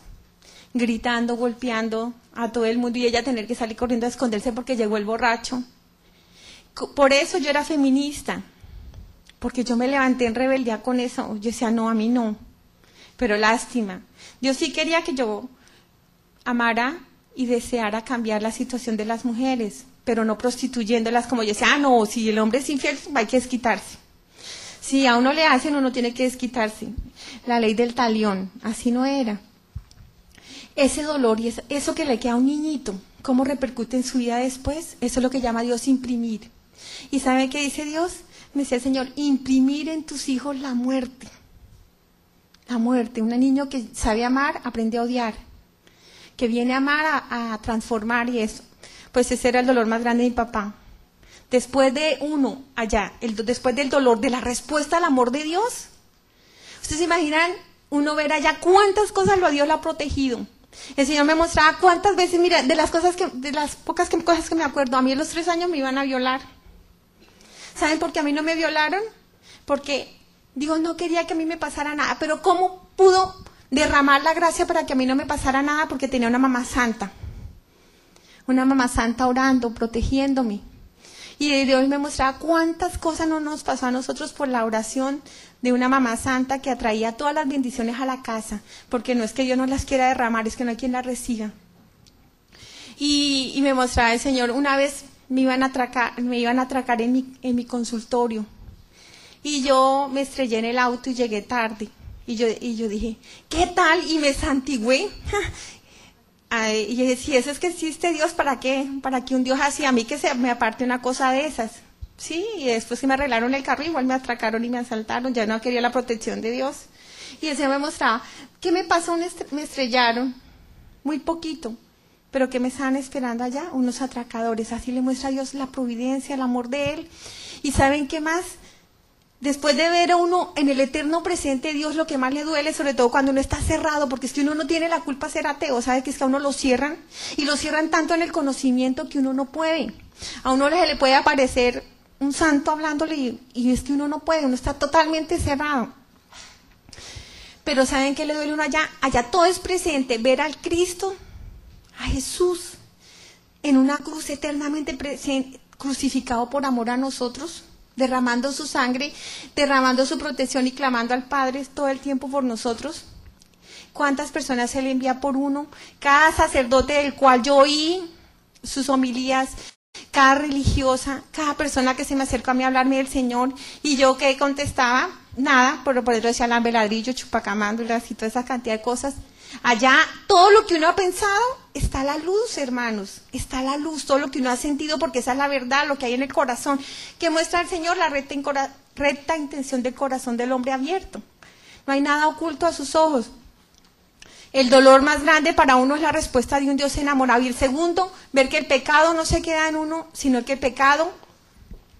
[SPEAKER 1] gritando, golpeando a todo el mundo, y ella tener que salir corriendo a esconderse porque llegó el borracho. Por eso yo era feminista, porque yo me levanté en rebeldía con eso. Yo decía, no, a mí no, pero lástima. Yo sí quería que yo amara y deseara cambiar la situación de las mujeres, pero no prostituyéndolas como yo decía, no, si el hombre es infiel, hay que desquitarse. Si a uno le hacen, uno tiene que desquitarse. La ley del talión, así no era. Ese dolor y eso que le queda a un niñito, ¿cómo repercute en su vida después? Eso es lo que llama Dios imprimir. ¿Y sabe qué dice Dios? Me decía el Señor, imprimir en tus hijos la muerte. La muerte. Un niño que sabe amar, aprende a odiar. Que viene a amar, a transformar y eso. Pues ese era el dolor más grande de mi papá. Después de después del dolor de la respuesta al amor de Dios, ustedes se imaginan uno ver allá cuántas cosas Dios lo ha protegido. El Señor me mostraba cuántas veces, mira, de las pocas cosas que me acuerdo, a mí a los 3 años me iban a violar. ¿Saben por qué a mí no me violaron? Porque Dios no quería que a mí me pasara nada, pero ¿cómo pudo derramar la gracia para que a mí no me pasara nada, porque tenía una mamá santa orando, protegiéndome. Y Dios me mostraba cuántas cosas no nos pasó a nosotros por la oración de una mamá santa que atraía todas las bendiciones a la casa, porque no es que Dios no las quiera derramar, es que no hay quien las reciba. Y me mostraba el Señor, una vez me iban a atracar en mi consultorio, y yo me estrellé en el auto y llegué tarde, y yo dije, ¿qué tal? Y me santigüé. Y dije, si eso es que existe Dios, ¿para qué? ¿Para que un Dios así a mí que se me aparte una cosa de esas? Sí, y después que me arreglaron el carro, igual me atracaron y me asaltaron, ya no quería la protección de Dios. Y el Señor me mostraba, ¿qué me pasó? Me estrellaron, muy poquito, pero que me estaban esperando allá, unos atracadores. Así le muestra a Dios la providencia, el amor de Él. ¿Y saben qué más? Después de ver a uno en el eterno presente de Dios, lo que más le duele, sobre todo cuando uno está cerrado, porque es que uno no tiene la culpa de ser ateo, ¿sabe? Que es que a uno lo cierran, y lo cierran tanto en el conocimiento que uno no puede. A uno le puede aparecer un santo hablándole, y es que uno no puede, uno está totalmente cerrado. Pero ¿saben qué le duele a uno allá? Allá todo es presente, ver al Cristo, a Jesús, en una cruz eternamente crucificado por amor a nosotros, derramando su sangre, derramando su protección y clamando al Padre todo el tiempo por nosotros. ¿Cuántas personas Él envía por uno? Cada sacerdote del cual yo oí sus homilías, cada religiosa, cada persona que se me acercó a mí a hablarme del Señor, y yo que contestaba, nada, por eso decía lambeladrillo, chupacamándulas y toda esa cantidad de cosas. Allá, todo lo que uno ha pensado, está a la luz, hermanos, está a la luz, todo lo que uno ha sentido, porque esa es la verdad, lo que hay en el corazón, que muestra el Señor, la recta intención del corazón del hombre abierto. No hay nada oculto a sus ojos. El dolor más grande para uno es la respuesta de un Dios enamorado. Y el segundo, ver que el pecado no se queda en uno, sino que el pecado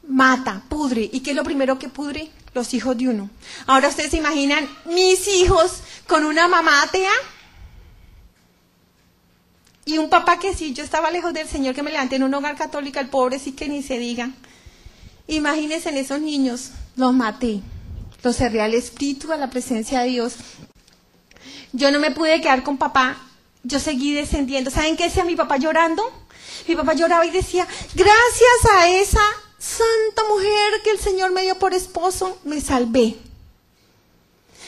[SPEAKER 1] mata, pudre. ¿Y qué es lo primero que pudre? Los hijos de uno. Ahora ustedes se imaginan mis hijos con una mamá atea y un papá que sí, yo estaba lejos del Señor, que me levanté en un hogar católico, el pobre sí que ni se diga. Imagínense en esos niños, los maté, los cerré al Espíritu, a la presencia de Dios. Yo no me pude quedar con papá, yo seguí descendiendo. ¿Saben qué decía mi papá llorando? Mi papá lloraba y decía, gracias a esa santa mujer que el Señor me dio por esposo, me salvé.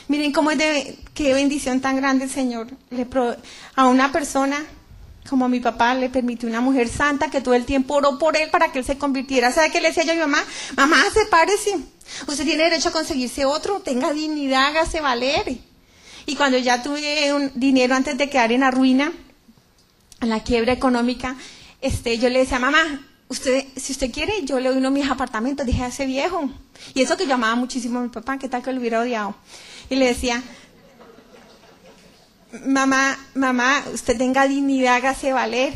[SPEAKER 1] Miren cómo es qué bendición tan grande el Señor. A una persona como a mi papá le permitió una mujer santa que todo el tiempo oró por él para que él se convirtiera. ¿Sabe qué le decía yo a mi mamá? Mamá, sepárese. Usted tiene derecho a conseguirse otro, tenga dignidad, hágase valer. Y cuando ya tuve un dinero antes de quedar en la ruina, en la quiebra económica, yo le decía, mamá, si usted quiere, yo le doy uno de mis apartamentos, dije a ese viejo. Y eso que yo amaba muchísimo a mi papá, ¿qué tal que lo hubiera odiado? Y le decía, mamá, usted tenga dignidad, hágase valer.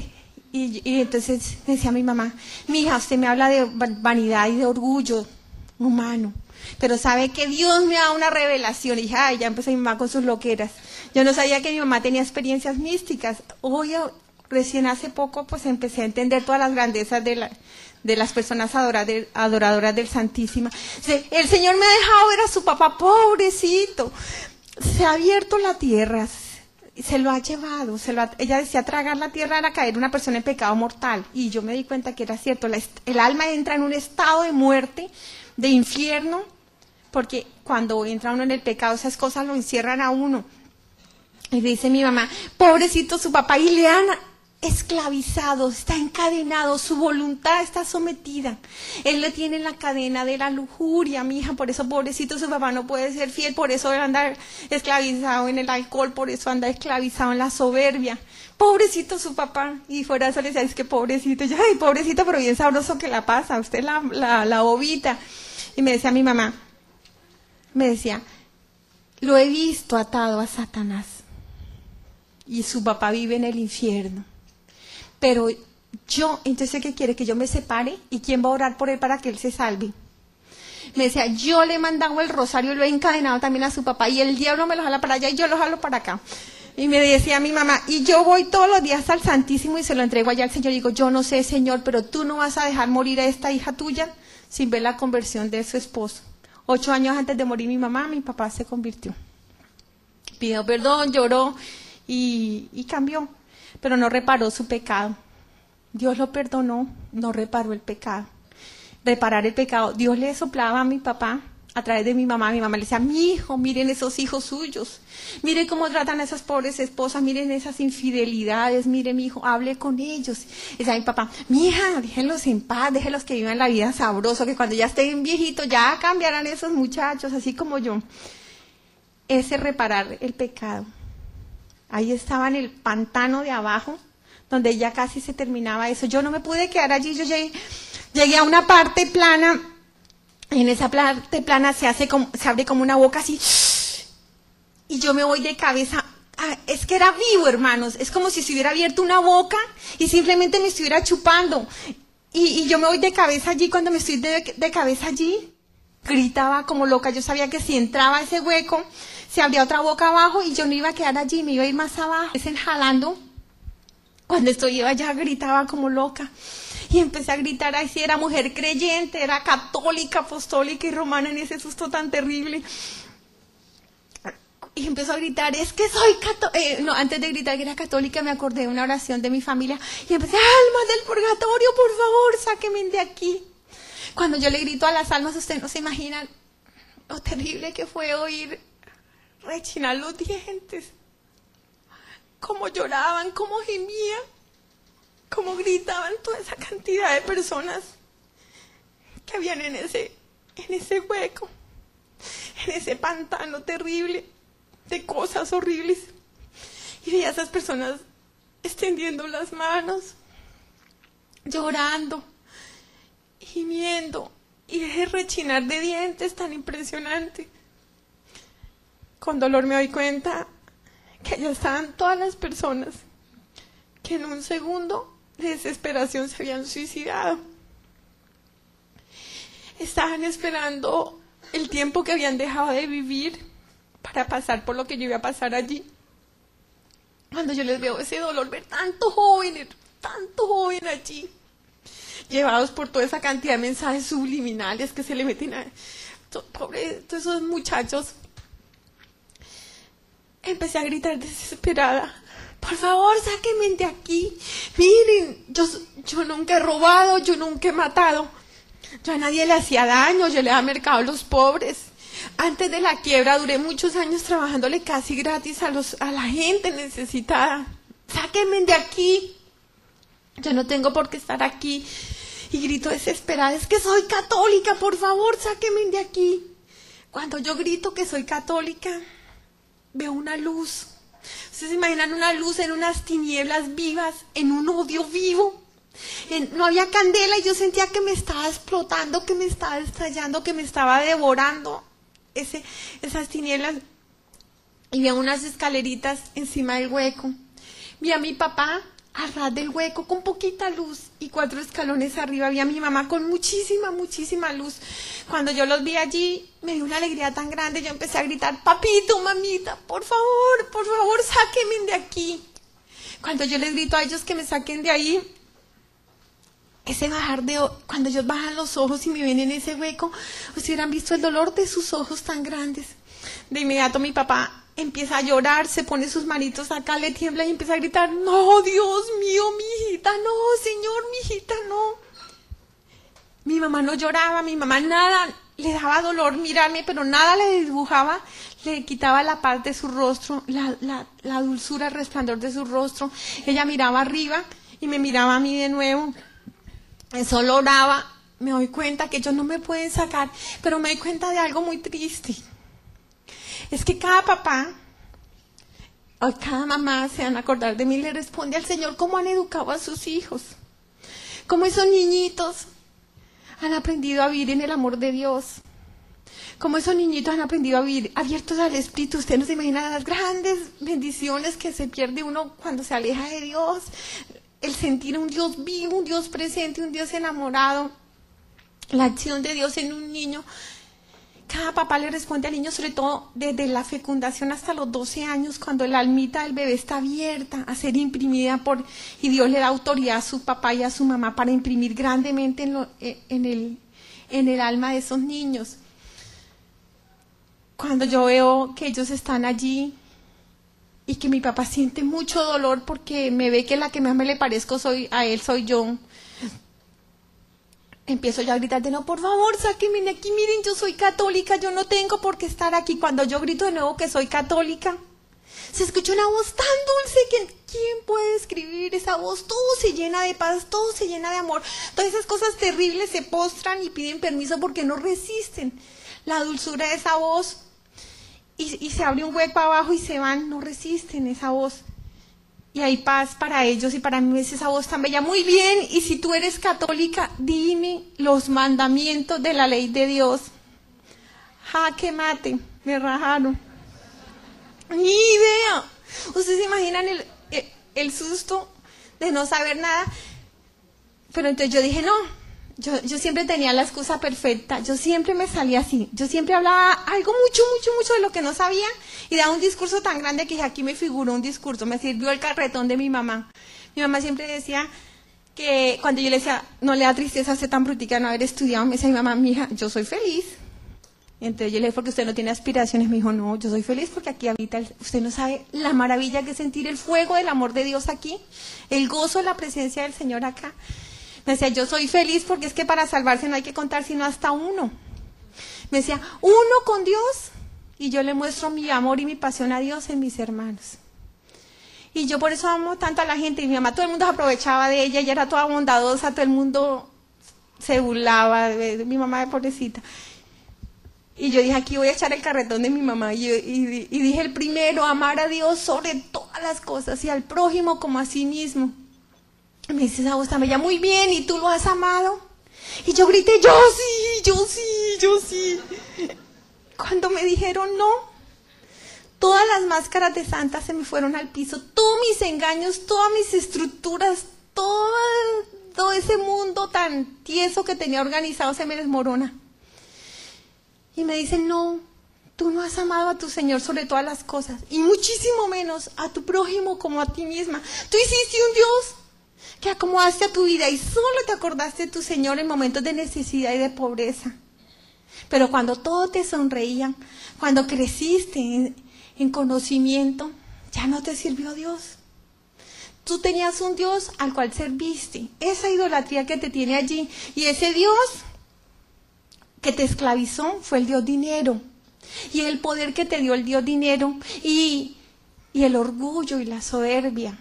[SPEAKER 1] Y entonces me decía mi mamá, mija, usted me habla de vanidad y de orgullo humano, pero sabe que Dios me da una revelación. Y dije, ay, ya empezó mi mamá con sus loqueras. Yo no sabía que mi mamá tenía experiencias místicas. Hoy, recién hace poco, pues empecé a entender todas las grandezas de las personas adoradoras del Santísima. El Señor me ha dejado ver a su papá, pobrecito. Se ha abierto la tierra, se lo ha llevado. Ella decía, tragar la tierra era caer una persona en pecado mortal. Y yo me di cuenta que era cierto. El alma entra en un estado de muerte, de infierno, porque cuando entra uno en el pecado, esas cosas lo encierran a uno. Y dice mi mamá, pobrecito su papá, y le han esclavizado, está encadenado, su voluntad está sometida. Él le tiene en la cadena de la lujuria, mi hija, por eso pobrecito su papá no puede ser fiel, por eso anda esclavizado en el alcohol, por eso anda esclavizado en la soberbia. Pobrecito su papá. Y fuera de eso le decía, es que pobrecito. Yo, ay, pobrecito, pero bien sabroso que la pasa, usted la bobita. Y me decía mi mamá, lo he visto atado a Satanás. Y su papá vive en el infierno. Pero entonces, ¿qué quiere? ¿Que yo me separe? ¿Y quién va a orar por él para que él se salve? Me decía, yo le he mandado el rosario, lo he encadenado también a su papá, y el diablo me lo jala para allá y yo lo jalo para acá. Y me decía mi mamá, y yo voy todos los días al Santísimo y se lo entrego allá al Señor. Y digo, yo no sé, Señor, pero tú no vas a dejar morir a esta hija tuya sin ver la conversión de su esposo. 8 años antes de morir mi mamá, mi papá se convirtió. Pidió perdón, lloró y cambió, pero no reparó su pecado. Dios lo perdonó, no reparó el pecado. Reparar el pecado. Dios le soplaba a mi papá a través de mi mamá le decía, mi hijo, miren esos hijos suyos, miren cómo tratan a esas pobres esposas, miren esas infidelidades, miren mi hijo, hable con ellos. Y decía mi papá, mi hija, déjenlos en paz, déjenlos que vivan la vida sabroso, que cuando ya estén viejitos ya cambiarán esos muchachos, así como yo. Ese reparar el pecado. Ahí estaba en el pantano de abajo, donde ya casi se terminaba eso. Yo no me pude quedar allí, yo llegué a una parte plana. Y en esa parte plana se abre como una boca así, y yo me voy de cabeza. Es que era vivo, hermanos, es como si se hubiera abierto una boca y simplemente me estuviera chupando. Y yo me voy de cabeza allí. Cuando me estoy de cabeza allí, gritaba como loca. Yo sabía que si entraba a ese hueco, se abría otra boca abajo y yo no iba a quedar allí, me iba a ir más abajo. Es jalando. Cuando estoy allá, gritaba como loca. Y empecé a gritar, así era mujer creyente, era católica, apostólica y romana en ese susto tan terrible. Y empezó a gritar, es que soy católica. No, antes de gritar que era católica, me acordé de una oración de mi familia. Y empecé, almas del purgatorio, por favor, sáquenme de aquí. Cuando yo le grito a las almas, ustedes no se imaginan lo terrible que fue oír rechinar los dientes. Cómo lloraban, cómo gemían. Cómo gritaban toda esa cantidad de personas que habían en ese hueco, en ese pantano terrible de cosas horribles. Y veía a esas personas extendiendo las manos, llorando, gimiendo, y ese rechinar de dientes tan impresionante. Con dolor me doy cuenta que allá estaban todas las personas que en un segundo de desesperación se habían suicidado. Estaban esperando el tiempo que habían dejado de vivir para pasar por lo que yo iba a pasar allí. Cuando yo les veo ese dolor, ver tanto joven allí, llevados por toda esa cantidad de mensajes subliminales que se le meten a todos esos muchachos, empecé a gritar desesperada, por favor, sáquenme de aquí. Miren, yo nunca he robado, yo nunca he matado. Yo a nadie le hacía daño, yo le daba mercado a los pobres. Antes de la quiebra duré muchos años trabajándole casi gratis a la gente necesitada. Sáquenme de aquí. Yo no tengo por qué estar aquí. Y grito desesperada, es que soy católica, por favor, sáquenme de aquí. Cuando yo grito que soy católica, veo una luz. ¿Ustedes se imaginan una luz en unas tinieblas vivas, en un odio vivo? No había candela y yo sentía que me estaba explotando, que me estaba estallando, que me estaba devorando esas tinieblas. Y vi unas escaleritas encima del hueco. Vi a mi papá al ras del hueco con poquita luz y 4 escalones arriba. Vi a mi mamá con muchísima luz. Cuando yo los vi allí, me dio una alegría tan grande. Yo empecé a gritar, papito, mamita, por favor, sáquenme de aquí. Cuando yo les grito a ellos que me saquen de ahí, cuando ellos bajan los ojos y me ven en ese hueco, ustedes hubieran visto el dolor de sus ojos tan grandes. De inmediato mi papá empieza a llorar, se pone sus manitos acá, le tiembla y empieza a gritar, no, Dios mío, mi hijita, no, Señor, mi hijita, no. Mi mamá no lloraba, mi mamá nada, le daba dolor mirarme, pero nada le dibujaba, le quitaba la paz de su rostro, la dulzura, el resplandor de su rostro. Ella miraba arriba y me miraba a mí de nuevo. Solo oraba. Me doy cuenta que ellos no me pueden sacar, pero me doy cuenta de algo muy triste. Es que cada papá o cada mamá se van a acordar de mí, le responde al Señor cómo han educado a sus hijos, cómo esos niñitos han aprendido a vivir en el amor de Dios, cómo esos niñitos han aprendido a vivir abiertos al Espíritu. Usted no se imagina las grandes bendiciones que se pierde uno cuando se aleja de Dios, el sentir un Dios vivo, un Dios presente, un Dios enamorado, la acción de Dios en un niño. Cada papá le responde al niño, sobre todo desde la fecundación hasta los 12 años, cuando la almita del bebé está abierta a ser imprimida y Dios le da autoridad a su papá y a su mamá para imprimir grandemente en el alma de esos niños. Cuando yo veo que ellos están allí y que mi papá siente mucho dolor porque me ve que la que más me le parezco a él soy yo. Empiezo yo a gritar de no, por favor, sáquenme de aquí, miren, yo soy católica, yo no tengo por qué estar aquí. Cuando yo grito de nuevo que soy católica, se escucha una voz tan dulce que ¿quién puede escribir esa voz? Todo se llena de paz, todo se llena de amor. Todas esas cosas terribles se postran y piden permiso porque no resisten la dulzura de esa voz. Y se abre un hueco abajo y se van, no resisten esa voz. Y hay paz para ellos y para mí es esa voz tan bella. Muy bien, y si tú eres católica, dime los mandamientos de la ley de Dios. Jaque mate, me rajaron. Ni idea. Ustedes se imaginan el susto de no saber nada. Pero entonces yo dije, no, yo siempre tenía la excusa perfecta. Yo siempre me salía así. Yo siempre hablaba algo mucho de lo que no sabía. Y daba un discurso tan grande que dije, aquí me figuró un discurso. Me sirvió el carretón de mi mamá. Mi mamá siempre decía que cuando yo le decía, no le da tristeza ser tan brutica no haber estudiado, me decía mi mamá, mija, yo soy feliz. Entonces yo le dije, porque usted no tiene aspiraciones. Me dijo, no, yo soy feliz porque aquí habita, usted no sabe la maravilla que es sentir el fuego del amor de Dios aquí, el gozo de la presencia del Señor acá. Me decía, yo soy feliz porque es que para salvarse no hay que contar sino hasta uno. Me decía, uno con Dios, y yo le muestro mi amor y mi pasión a Dios en mis hermanos. Y yo por eso amo tanto a la gente, y mi mamá, todo el mundo se aprovechaba de ella era toda bondadosa, todo el mundo se burlaba de mi mamá, de pobrecita. Y yo dije, aquí voy a echar el carretón de mi mamá. Y dije, el primero, amar a Dios sobre todas las cosas y al prójimo como a sí mismo. Y me dice esa voz tan bella, muy bien, ¿y tú lo has amado? Y yo grité, yo sí. Cuando me dijeron no, todas las máscaras de santa se me fueron al piso, todos mis engaños, todas mis estructuras, todo ese mundo tan tieso que tenía organizado se me desmorona. Y me dicen, no, tú no has amado a tu Señor sobre todas las cosas, y muchísimo menos a tu prójimo como a ti misma. Tú hiciste un Dios que acomodaste a tu vida y solo te acordaste de tu Señor en momentos de necesidad y de pobreza. Pero cuando todo te sonreía, cuando creciste en conocimiento, ya no te sirvió Dios. Tú tenías un Dios al cual serviste, esa idolatría que te tiene allí, y ese Dios que te esclavizó fue el Dios dinero, y el poder que te dio el Dios dinero, y el orgullo y la soberbia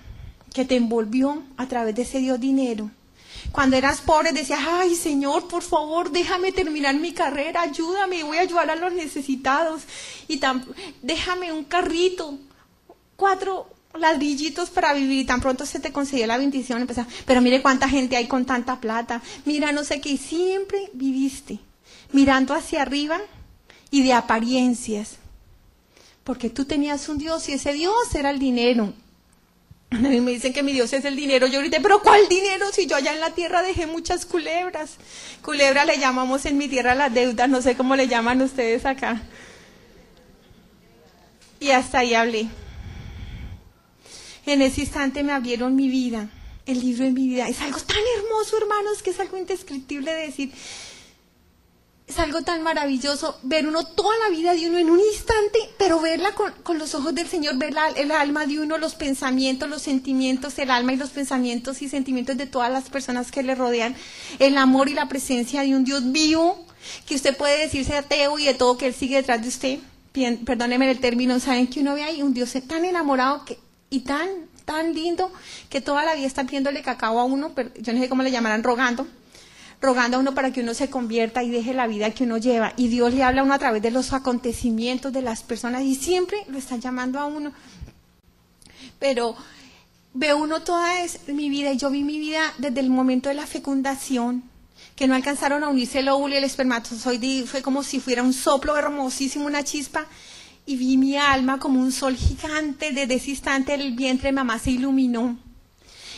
[SPEAKER 1] que te envolvió a través de ese Dios dinero. Cuando eras pobre decías, ay Señor, por favor, déjame terminar mi carrera, ayúdame, voy a ayudar a los necesitados, y déjame un carrito, 4 ladrillitos para vivir, y tan pronto se te concedió la bendición, empezaba, pero mire cuánta gente hay con tanta plata, mira no sé qué, y siempre viviste mirando hacia arriba y de apariencias, porque tú tenías un Dios y ese Dios era el dinero. A mí me dicen que mi Dios es el dinero. Yo grité, ¿pero cuál dinero? Si yo allá en la tierra dejé muchas culebras. Culebra le llamamos en mi tierra las deudas, no sé cómo le llaman ustedes acá. Y hasta ahí hablé. En ese instante me abrieron mi vida, el libro de mi vida. Es algo tan hermoso, hermanos, que es algo indescriptible de decir. Es algo tan maravilloso ver uno toda la vida de uno en un instante, pero verla con los ojos del Señor, ver el alma de uno, los pensamientos, los sentimientos, el alma y los pensamientos y sentimientos de todas las personas que le rodean, el amor y la presencia de un Dios vivo, que usted puede decirse ateo y de todo que Él sigue detrás de usted. Perdónenme el término, ¿saben que uno ve ahí? Un Dios tan enamorado y tan lindo que toda la vida está pidiéndole cacao a uno, pero yo no sé cómo le llamarán, rogando a uno para que uno se convierta y deje la vida que uno lleva. Y Dios le habla a uno a través de los acontecimientos de las personas y siempre lo está llamando a uno. Pero ve uno toda mi vida, y yo vi mi vida desde el momento de la fecundación, que no alcanzaron a unirse el óvulo y el espermatozoide, fue como si fuera un soplo hermosísimo, una chispa, y vi mi alma como un sol gigante. Desde ese instante el vientre de mamá se iluminó.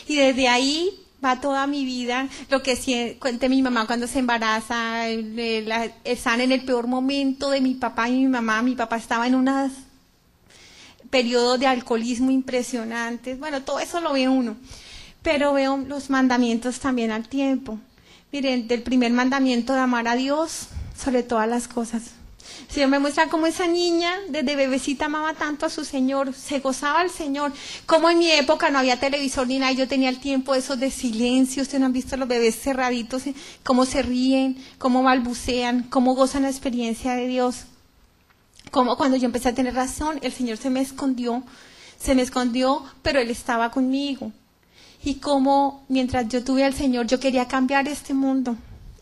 [SPEAKER 1] Y desde ahí va toda mi vida, lo que cuente mi mamá cuando se embaraza, están en el peor momento de mi papá y mi mamá. Mi papá estaba en unos periodos de alcoholismo impresionantes. Bueno, todo eso lo ve uno, pero veo los mandamientos también al tiempo. Miren, del primer mandamiento de amar a Dios sobre todas las cosas. El Señor me muestra cómo esa niña desde bebecita amaba tanto a su Señor, se gozaba al Señor. Como en mi época no había televisor ni nada, yo tenía el tiempo esos de silencio. Ustedes no han visto los bebés cerraditos, cómo se ríen, cómo balbucean, cómo gozan la experiencia de Dios. Como cuando yo empecé a tener razón, el Señor se me escondió, pero Él estaba conmigo. Y como mientras yo tuve al Señor, yo quería cambiar este mundo.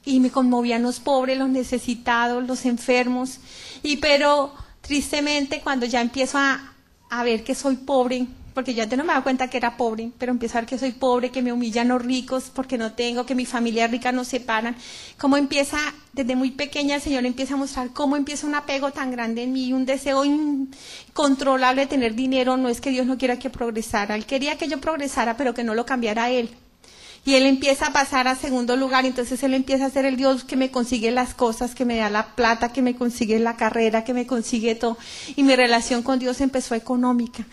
[SPEAKER 1] Y me conmovían los pobres, los necesitados, los enfermos. Pero tristemente cuando ya empiezo a ver que soy pobre, porque yo antes no me daba cuenta que era pobre, pero empiezo a ver que soy pobre, que me humillan los ricos porque no tengo, que mi familia rica nos separan. Cómo empieza, desde muy pequeña el Señor empieza a mostrar cómo empieza un apego tan grande en mí, un deseo incontrolable de tener dinero. No es que Dios no quiera que progresara, Él quería que yo progresara, pero que no lo cambiara a Él. Y Él empieza a pasar a segundo lugar, entonces Él empieza a ser el Dios que me consigue las cosas, que me da la plata, que me consigue la carrera, que me consigue todo. Y mi relación con Dios empezó económica.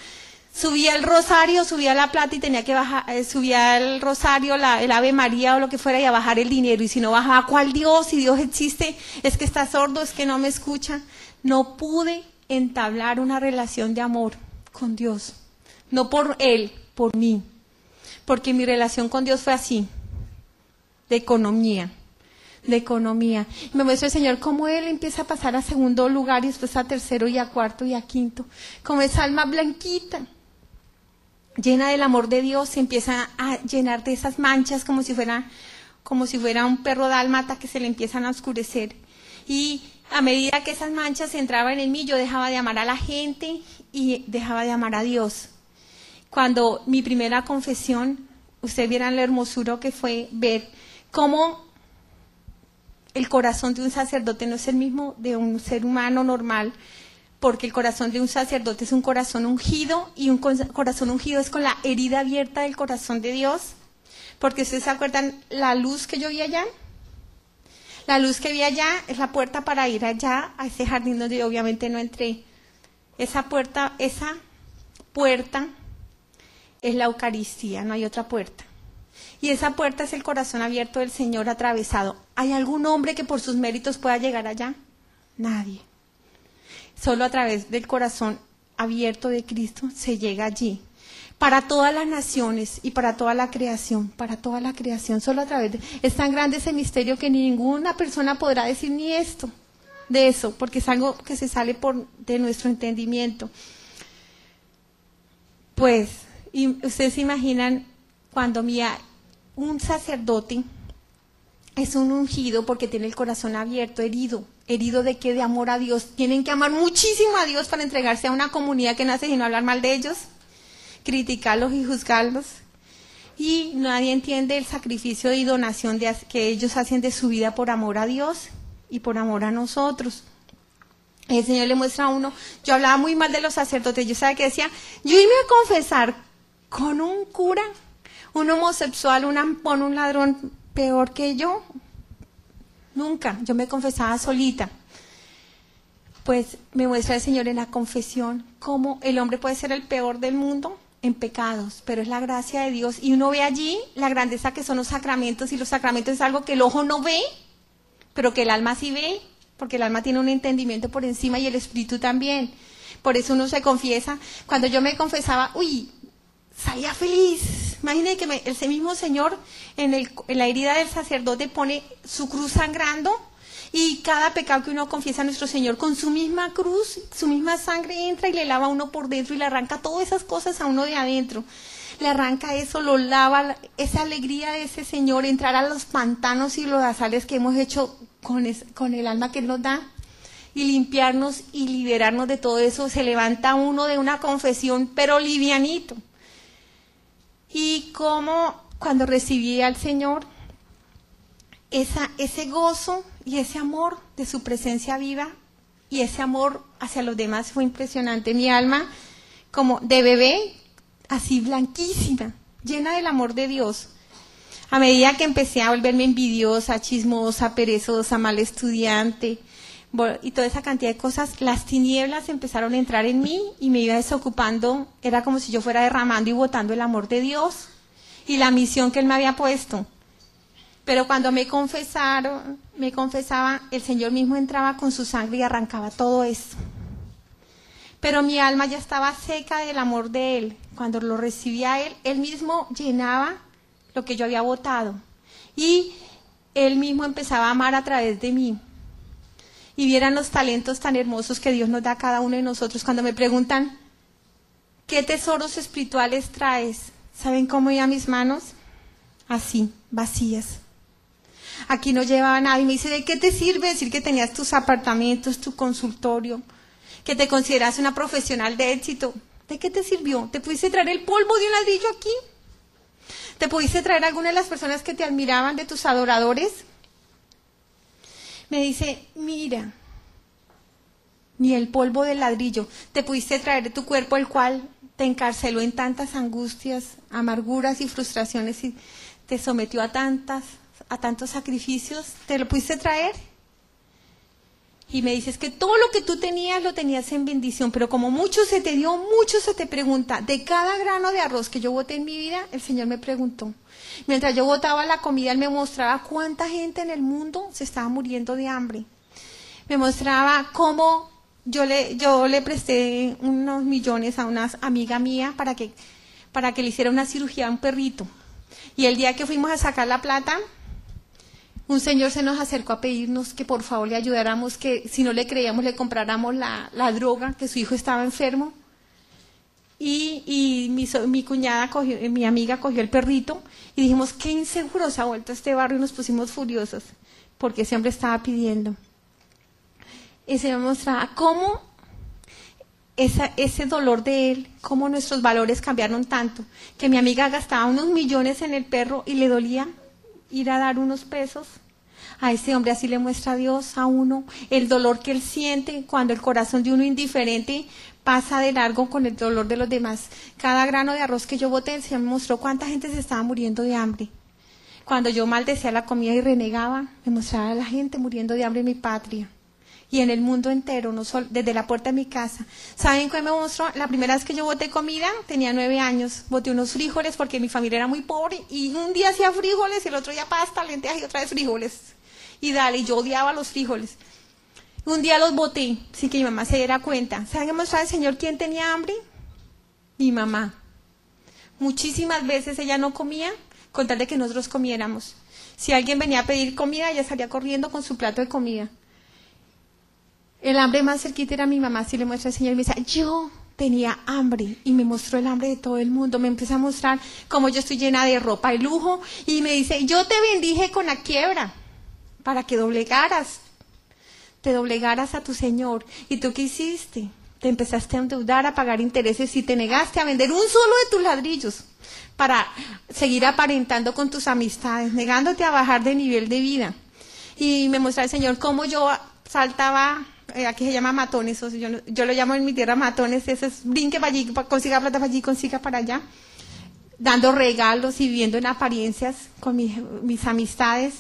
[SPEAKER 1] Subía el rosario, subía la plata y tenía que bajar, subía el rosario, el Ave María o lo que fuera y a bajar el dinero. Y si no bajaba, ¿cuál Dios? Si Dios existe, es que está sordo, es que no me escucha. No pude entablar una relación de amor con Dios. No por Él, por mí. Porque mi relación con Dios fue así, de economía. Y me muestra el Señor cómo Él empieza a pasar a segundo lugar y después a tercero y a cuarto y a quinto. Como esa alma blanquita, llena del amor de Dios, se empieza a llenar de esas manchas como si fuera un perro dálmata que se le empiezan a oscurecer. Y a medida que esas manchas entraban en mí, yo dejaba de amar a la gente y dejaba de amar a Dios. Cuando mi primera confesión, ustedes vieran la hermosura que fue ver cómo el corazón de un sacerdote no es el mismo de un ser humano normal, porque el corazón de un sacerdote es un corazón ungido, y un corazón ungido es con la herida abierta del corazón de Dios. Porque ustedes se acuerdan la luz que yo vi allá. La luz que vi allá es la puerta para ir allá, a ese jardín donde yo obviamente no entré. Esa puerta es la Eucaristía, no hay otra puerta. Y esa puerta es el corazón abierto del Señor atravesado. ¿Hay algún hombre que por sus méritos pueda llegar allá? Nadie. Solo a través del corazón abierto de Cristo se llega allí. Para todas las naciones y para toda la creación, solo a través de... Es tan grande ese misterio que ninguna persona podrá decir ni esto, de eso, porque es algo que se sale de nuestro entendimiento. Pues, y ustedes se imaginan cuando un sacerdote es un ungido porque tiene el corazón abierto, herido de qué, de amor a Dios. Tienen que amar muchísimo a Dios para entregarse a una comunidad que no hace sino hablar mal de ellos, criticarlos y juzgarlos. Y nadie entiende el sacrificio y donación que ellos hacen de su vida por amor a Dios y por amor a nosotros. El Señor le muestra a uno, yo hablaba muy mal de los sacerdotes, yo sabía que decía, yo iba a confesar con un cura, un homosexual, un ampón, un ladrón peor que yo. Nunca, yo me confesaba solita. Pues me muestra el Señor en la confesión cómo el hombre puede ser el peor del mundo en pecados, pero es la gracia de Dios. Y uno ve allí la grandeza que son los sacramentos, y los sacramentos es algo que el ojo no ve, pero que el alma sí ve, porque el alma tiene un entendimiento por encima y el espíritu también. Por eso uno se confiesa. Cuando yo me confesaba, salía feliz. Imagínense que ese mismo Señor en la herida del sacerdote pone su cruz sangrando, y cada pecado que uno confiesa a nuestro Señor con su misma cruz, su misma sangre entra y le lava a uno por dentro y le arranca todas esas cosas a uno de adentro. Le arranca eso, lo lava, esa alegría de ese Señor, entrar a los pantanos y los azales que hemos hecho con el alma que Él nos da, y limpiarnos y liberarnos de todo eso. Se levanta uno de una confesión, pero livianito. Y como cuando recibí al Señor, ese gozo y ese amor de su presencia viva y ese amor hacia los demás fue impresionante. Mi alma, como de bebé, así blanquísima, llena del amor de Dios. A medida que empecé a volverme envidiosa, chismosa, perezosa, mal estudiante y toda esa cantidad de cosas, las tinieblas empezaron a entrar en mí y me iba desocupando. Era como si yo fuera derramando y botando el amor de Dios y la misión que Él me había puesto. Pero cuando me confesaba, el Señor mismo entraba con su sangre y arrancaba todo eso. Pero mi alma ya estaba seca del amor de Él. Cuando lo recibía Él mismo llenaba lo que yo había botado. Y Él mismo empezaba a amar a través de mí. Y vieran los talentos tan hermosos que Dios nos da a cada uno de nosotros. Cuando me preguntan, ¿qué tesoros espirituales traes? ¿Saben cómo iba a mis manos? Así, vacías. Aquí no llevaba nada. Y me dice, ¿de qué te sirve decir que tenías tus apartamentos, tu consultorio, que te consideras una profesional de éxito? ¿De qué te sirvió? ¿Te pudiste traer el polvo de un ladrillo aquí? ¿Te pudiste traer a alguna de las personas que te admiraban, de tus adoradores? Me dice, mira, ni el polvo del ladrillo. ¿Te pudiste traer de tu cuerpo, el cual te encarceló en tantas angustias, amarguras y frustraciones y te sometió a tantos sacrificios? ¿Te lo pudiste traer? Y me dices que todo lo que tú tenías lo tenías en bendición, pero como mucho se te dio, mucho se te pregunta. De cada grano de arroz que yo boté en mi vida, el Señor me preguntó. Mientras yo botaba la comida, Él me mostraba cuánta gente en el mundo se estaba muriendo de hambre. Me mostraba cómo yo le presté unos millones a una amiga mía para que le hiciera una cirugía a un perrito. Y el día que fuimos a sacar la plata, un señor se nos acercó a pedirnos que por favor le ayudáramos, que si no le creíamos le compráramos la droga, que su hijo estaba enfermo. Y mi cuñada mi amiga cogió el perrito y dijimos, qué inseguro se ha vuelto este barrio, y nos pusimos furiosos porque ese hombre estaba pidiendo. Y se me mostraba cómo ese dolor de él, cómo nuestros valores cambiaron tanto, que mi amiga gastaba unos millones en el perro y le dolía ir a dar unos pesos. A ese hombre así le muestra a Dios a uno el dolor que él siente cuando el corazón de uno indiferente pasa de largo con el dolor de los demás. Cada grano de arroz que yo boté, el Señor me mostró cuánta gente se estaba muriendo de hambre. Cuando yo maldecía la comida y renegaba, me mostraba a la gente muriendo de hambre en mi patria y en el mundo entero, no solo desde la puerta de mi casa. ¿Saben qué me mostró? La primera vez que yo boté comida, tenía 9 años, boté unos frijoles porque mi familia era muy pobre y un día hacía frijoles y el otro día pasta, lentejas y otra vez frijoles. Y dale, yo odiaba los frijoles. Un día los boté sin que mi mamá se diera cuenta. ¿Saben qué mostraba el Señor quién tenía hambre? Mi mamá. Muchísimas veces ella no comía con tal de que nosotros comiéramos. Si alguien venía a pedir comida, ella salía corriendo con su plato de comida. El hambre más cerquita era mi mamá, así le muestra el Señor y me dice, yo tenía hambre, y me mostró el hambre de todo el mundo. Me empieza a mostrar cómo yo estoy llena de ropa de lujo y me dice, yo te bendije con la quiebra para que te doblegaras a tu Señor. ¿Y tú qué hiciste? Te empezaste a endeudar, a pagar intereses y te negaste a vender un solo de tus ladrillos para seguir aparentando con tus amistades, negándote a bajar de nivel de vida. Y me muestra el Señor cómo yo saltaba, aquí se llama matones, yo lo llamo en mi tierra matones, eso es brinque para allí, consiga plata para allí, consiga para allá, dando regalos y viviendo en apariencias con mis amistades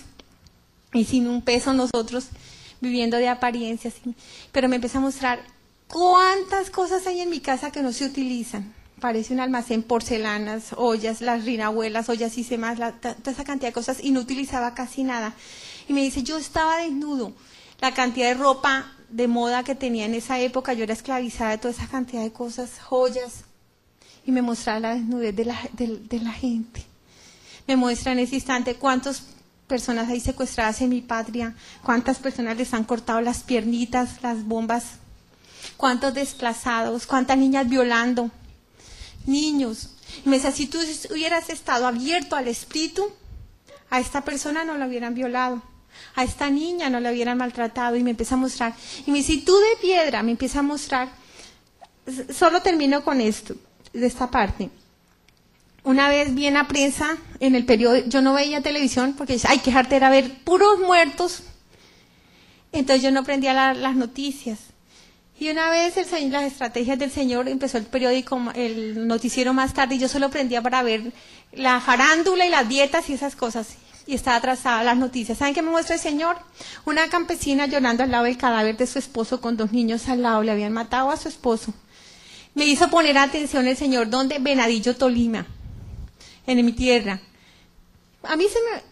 [SPEAKER 1] y sin un peso nosotros, viviendo de apariencias. Pero me empieza a mostrar cuántas cosas hay en mi casa que no se utilizan. Parece un almacén, porcelanas, ollas, las rinabuelas, ollas y demás, toda esa cantidad de cosas, y no utilizaba casi nada. Y me dice, yo estaba desnudo. La cantidad de ropa de moda que tenía en esa época, yo era esclavizada de toda esa cantidad de cosas, joyas. Y me mostraba la desnudez de la gente. Me muestra en ese instante cuántas personas hay secuestradas en mi patria, cuántas personas les han cortado las piernitas, las bombas, cuántos desplazados, cuántas niñas violando, niños. Y me dice, si tú hubieras estado abierto al espíritu, a esta persona no la hubieran violado, a esta niña no la hubieran maltratado. Y me empieza a mostrar, y me dice, tú de piedra, me empieza a mostrar. Solo termino con esto, de esta parte. Una vez vi en la prensa, en el periódico, yo no veía televisión porque ay, qué jartera ver puros muertos. Entonces yo no prendía las noticias. Y una vez las estrategias del Señor, empezó el periódico, el noticiero más tarde, y yo solo prendía para ver la farándula y las dietas y esas cosas. Y estaba atrasada las noticias. ¿Saben qué me muestra el Señor? Una campesina llorando al lado del cadáver de su esposo con 2 niños al lado. Le habían matado a su esposo. Me hizo poner atención el Señor, ¿dónde? Venadillo, Tolima, en mi tierra.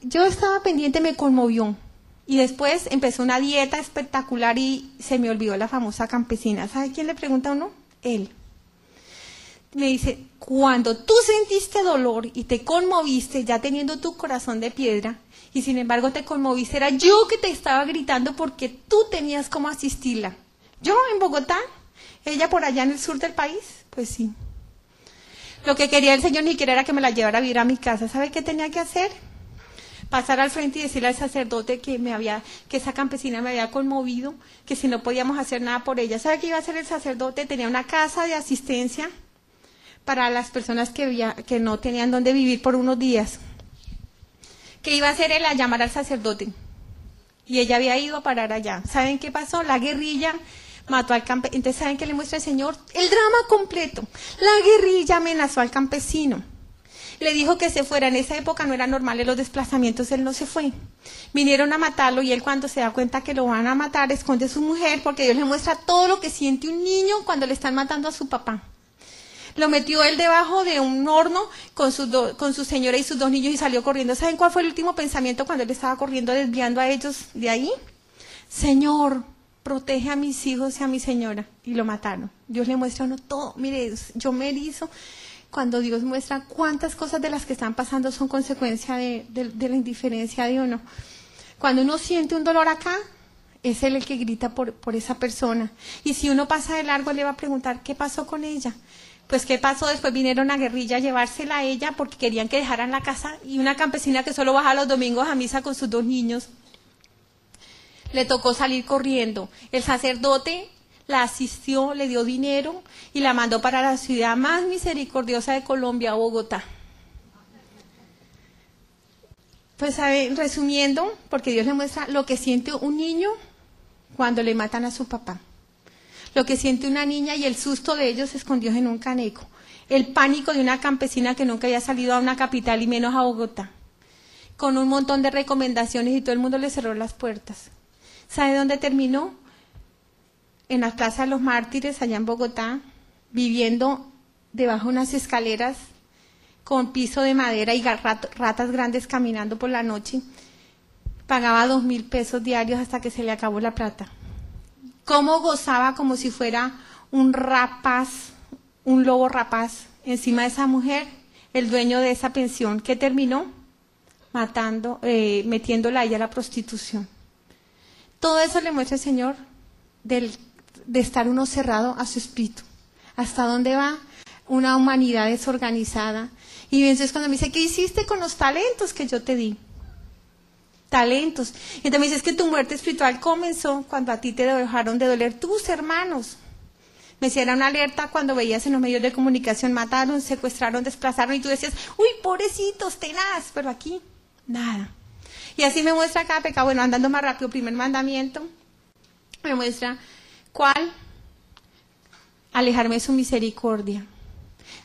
[SPEAKER 1] yo estaba pendiente, me conmovió. Y después empezó una dieta espectacular y se me olvidó la famosa campesina. ¿Sabe quién le pregunta a uno? Él. Me dice, cuando tú sentiste dolor y te conmoviste, ya teniendo tu corazón de piedra, y sin embargo te conmoviste, era yo que te estaba gritando porque tú tenías cómo asistirla. Yo en Bogotá, ella por allá en el sur del país, pues sí. Lo que quería el Señor ni siquiera era que me la llevara a vivir a mi casa. ¿Sabe qué tenía que hacer? Pasar al frente y decirle al sacerdote que esa campesina me había conmovido, que si no podíamos hacer nada por ella. ¿Sabe qué iba a hacer el sacerdote? Tenía una casa de asistencia para las personas que no tenían dónde vivir por unos días. ¿Qué iba a hacer él? A llamar al sacerdote. Y ella había ido a parar allá. ¿Saben qué pasó? La guerrilla mató al campesino. Entonces, ¿saben qué le muestra el Señor? El drama completo. La guerrilla amenazó al campesino. Le dijo que se fuera. En esa época no eran normales los desplazamientos, él no se fue. Vinieron a matarlo y él, cuando se da cuenta que lo van a matar, esconde a su mujer, porque Dios le muestra todo lo que siente un niño cuando le están matando a su papá. Lo metió él debajo de un horno con su señora y sus dos niños y salió corriendo. ¿Saben cuál fue el último pensamiento cuando él estaba corriendo, desviando a ellos de ahí? Señor, protege a mis hijos y a mi señora. Y lo mataron. Dios le muestra a uno todo. Mire, yo me erizo cuando Dios muestra cuántas cosas de las que están pasando son consecuencia de la indiferencia de uno. Cuando uno siente un dolor acá, es él el que grita por esa persona. Y si uno pasa de largo, le va a preguntar, ¿qué pasó con ella? Pues, ¿qué pasó? Después vinieron a guerrilla a llevársela a ella porque querían que dejaran la casa. Y una campesina que solo baja los domingos a misa con sus dos niños, le tocó salir corriendo. El sacerdote la asistió, le dio dinero y la mandó para la ciudad más misericordiosa de Colombia, Bogotá. Pues, resumiendo, porque Dios le muestra lo que siente un niño cuando le matan a su papá. Lo que siente una niña y el susto de ellos escondidos en un caneco. El pánico de una campesina que nunca había salido a una capital y menos a Bogotá. Con un montón de recomendaciones y todo el mundo le cerró las puertas. ¿Sabe dónde terminó? En la Plaza de los Mártires, allá en Bogotá, viviendo debajo de unas escaleras con piso de madera y ratas grandes caminando por la noche. Pagaba 2.000 pesos diarios hasta que se le acabó la plata. Cómo gozaba como si fuera un rapaz, un lobo rapaz, encima de esa mujer, el dueño de esa pensión, que terminó metiéndola a ella a la prostitución. Todo eso le muestra el Señor de estar uno cerrado a su espíritu. ¿Hasta dónde va una humanidad desorganizada? Y entonces cuando me dice, ¿qué hiciste con los talentos que yo te di? Talentos. Y entonces me dice, es que tu muerte espiritual comenzó cuando a ti te dejaron de doler tus hermanos. Me decía, era una alerta cuando veías en los medios de comunicación, mataron, secuestraron, desplazaron, y tú decías, uy, pobrecitos, tenaz, pero aquí, nada. Y así me muestra cada pecado. Bueno, andando más rápido, primer mandamiento, me muestra, ¿cuál? Alejarme de su misericordia.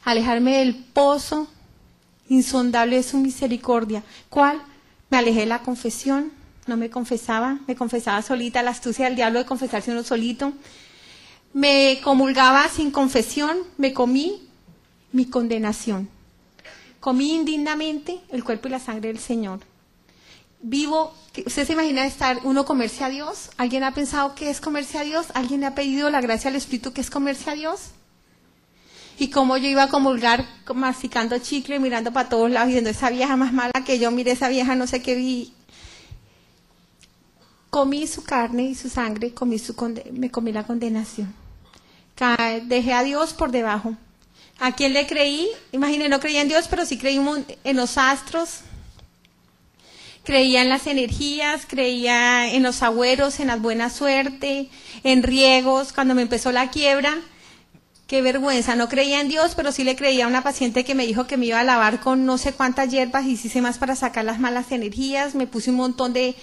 [SPEAKER 1] Alejarme del pozo insondable de su misericordia. ¿Cuál? Me alejé de la confesión, no me confesaba solita, la astucia del diablo de confesarse uno solito. Me comulgaba sin confesión, me comí mi condenación. Comí indignamente el cuerpo y la sangre del Señor. ¿Usted se imagina uno comerse a Dios? ¿Alguien ha pensado qué es comerse a Dios? ¿Alguien le ha pedido la gracia al Espíritu que es comerse a Dios? Y cómo yo iba a comulgar masticando chicle, mirando para todos lados, viendo esa vieja más mala que yo, miré esa vieja, no sé qué vi. Comí su carne y su sangre, me comí la condenación. Dejé a Dios por debajo. ¿A quién le creí? Imagínense, no creía en Dios, pero sí creí en los astros. Creía en las energías, creía en los agüeros, en la buena suerte, en riegos. Cuando me empezó la quiebra, qué vergüenza, no creía en Dios, pero sí le creía a una paciente que me dijo que me iba a lavar con no sé cuántas hierbas y hice más para sacar las malas energías. Me puse un montón de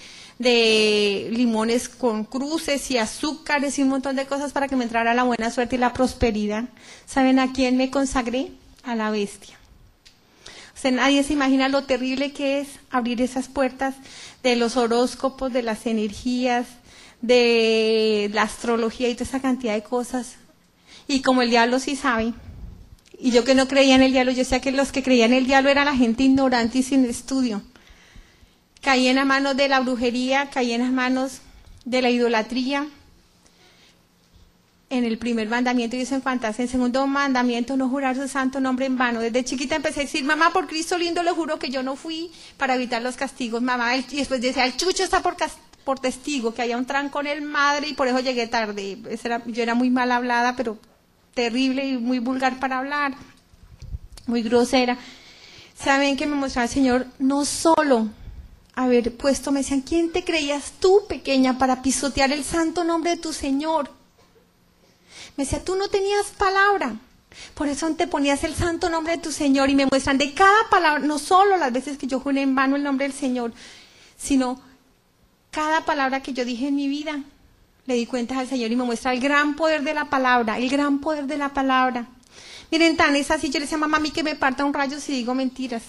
[SPEAKER 1] limones con cruces y azúcares y un montón de cosas para que me entrara la buena suerte y la prosperidad. ¿Saben a quién me consagré? A la bestia. O sea, nadie se imagina lo terrible que es abrir esas puertas de los horóscopos, de las energías, de la astrología y toda esa cantidad de cosas. Y como el diablo sí sabe, y yo que no creía en el diablo, yo sé que los que creían en el diablo era la gente ignorante y sin estudio. caí en las manos de la brujería, caí en las manos de la idolatría. En el primer mandamiento dice en cuantas, en segundo mandamiento, no jurar su santo nombre en vano. Desde chiquita empecé a decir, mamá, por Cristo lindo le juro que yo no fui para evitar los castigos, mamá. Y después decía, el chucho está por testigo, que había un trancón en madre y por eso llegué tarde. Yo era muy mal hablada, pero terrible y muy vulgar para hablar, muy grosera. ¿Saben qué me mostraba el Señor? No solo haber puesto, me decían, ¿quién te creías tú, pequeña, para pisotear el santo nombre de tu Señor? Me decía, tú no tenías palabra, por eso te ponías el santo nombre de tu Señor. Y me muestran de cada palabra, no solo las veces que yo juré en vano el nombre del Señor, sino cada palabra que yo dije en mi vida, le di cuentas al Señor y me muestra el gran poder de la palabra, el gran poder de la palabra. Miren, tan es así, yo le decía, mamá, a mí que me parta un rayo si digo mentiras.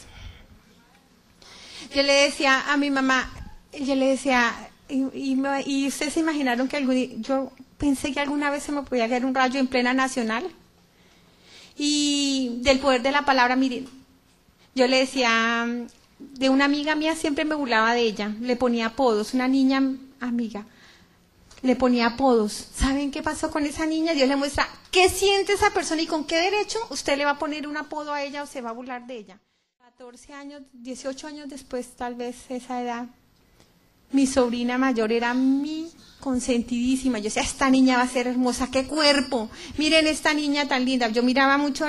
[SPEAKER 1] Yo le decía a mi mamá, yo le decía, y ustedes se imaginaron que yo pensé que alguna vez se me podía caer un rayo en plena nacional. Y del poder de la palabra, miren, yo le decía, de una amiga mía siempre me burlaba de ella, le ponía apodos, una niña amiga, le ponía apodos. ¿Saben qué pasó con esa niña? Dios le muestra qué siente esa persona y con qué derecho usted le va a poner un apodo a ella o se va a burlar de ella. 14 años, 18 años después, tal vez esa edad, mi sobrina mayor era mi consentidísima. Yo decía, esta niña va a ser hermosa, qué cuerpo. Miren esta niña tan linda. Yo miraba mucho,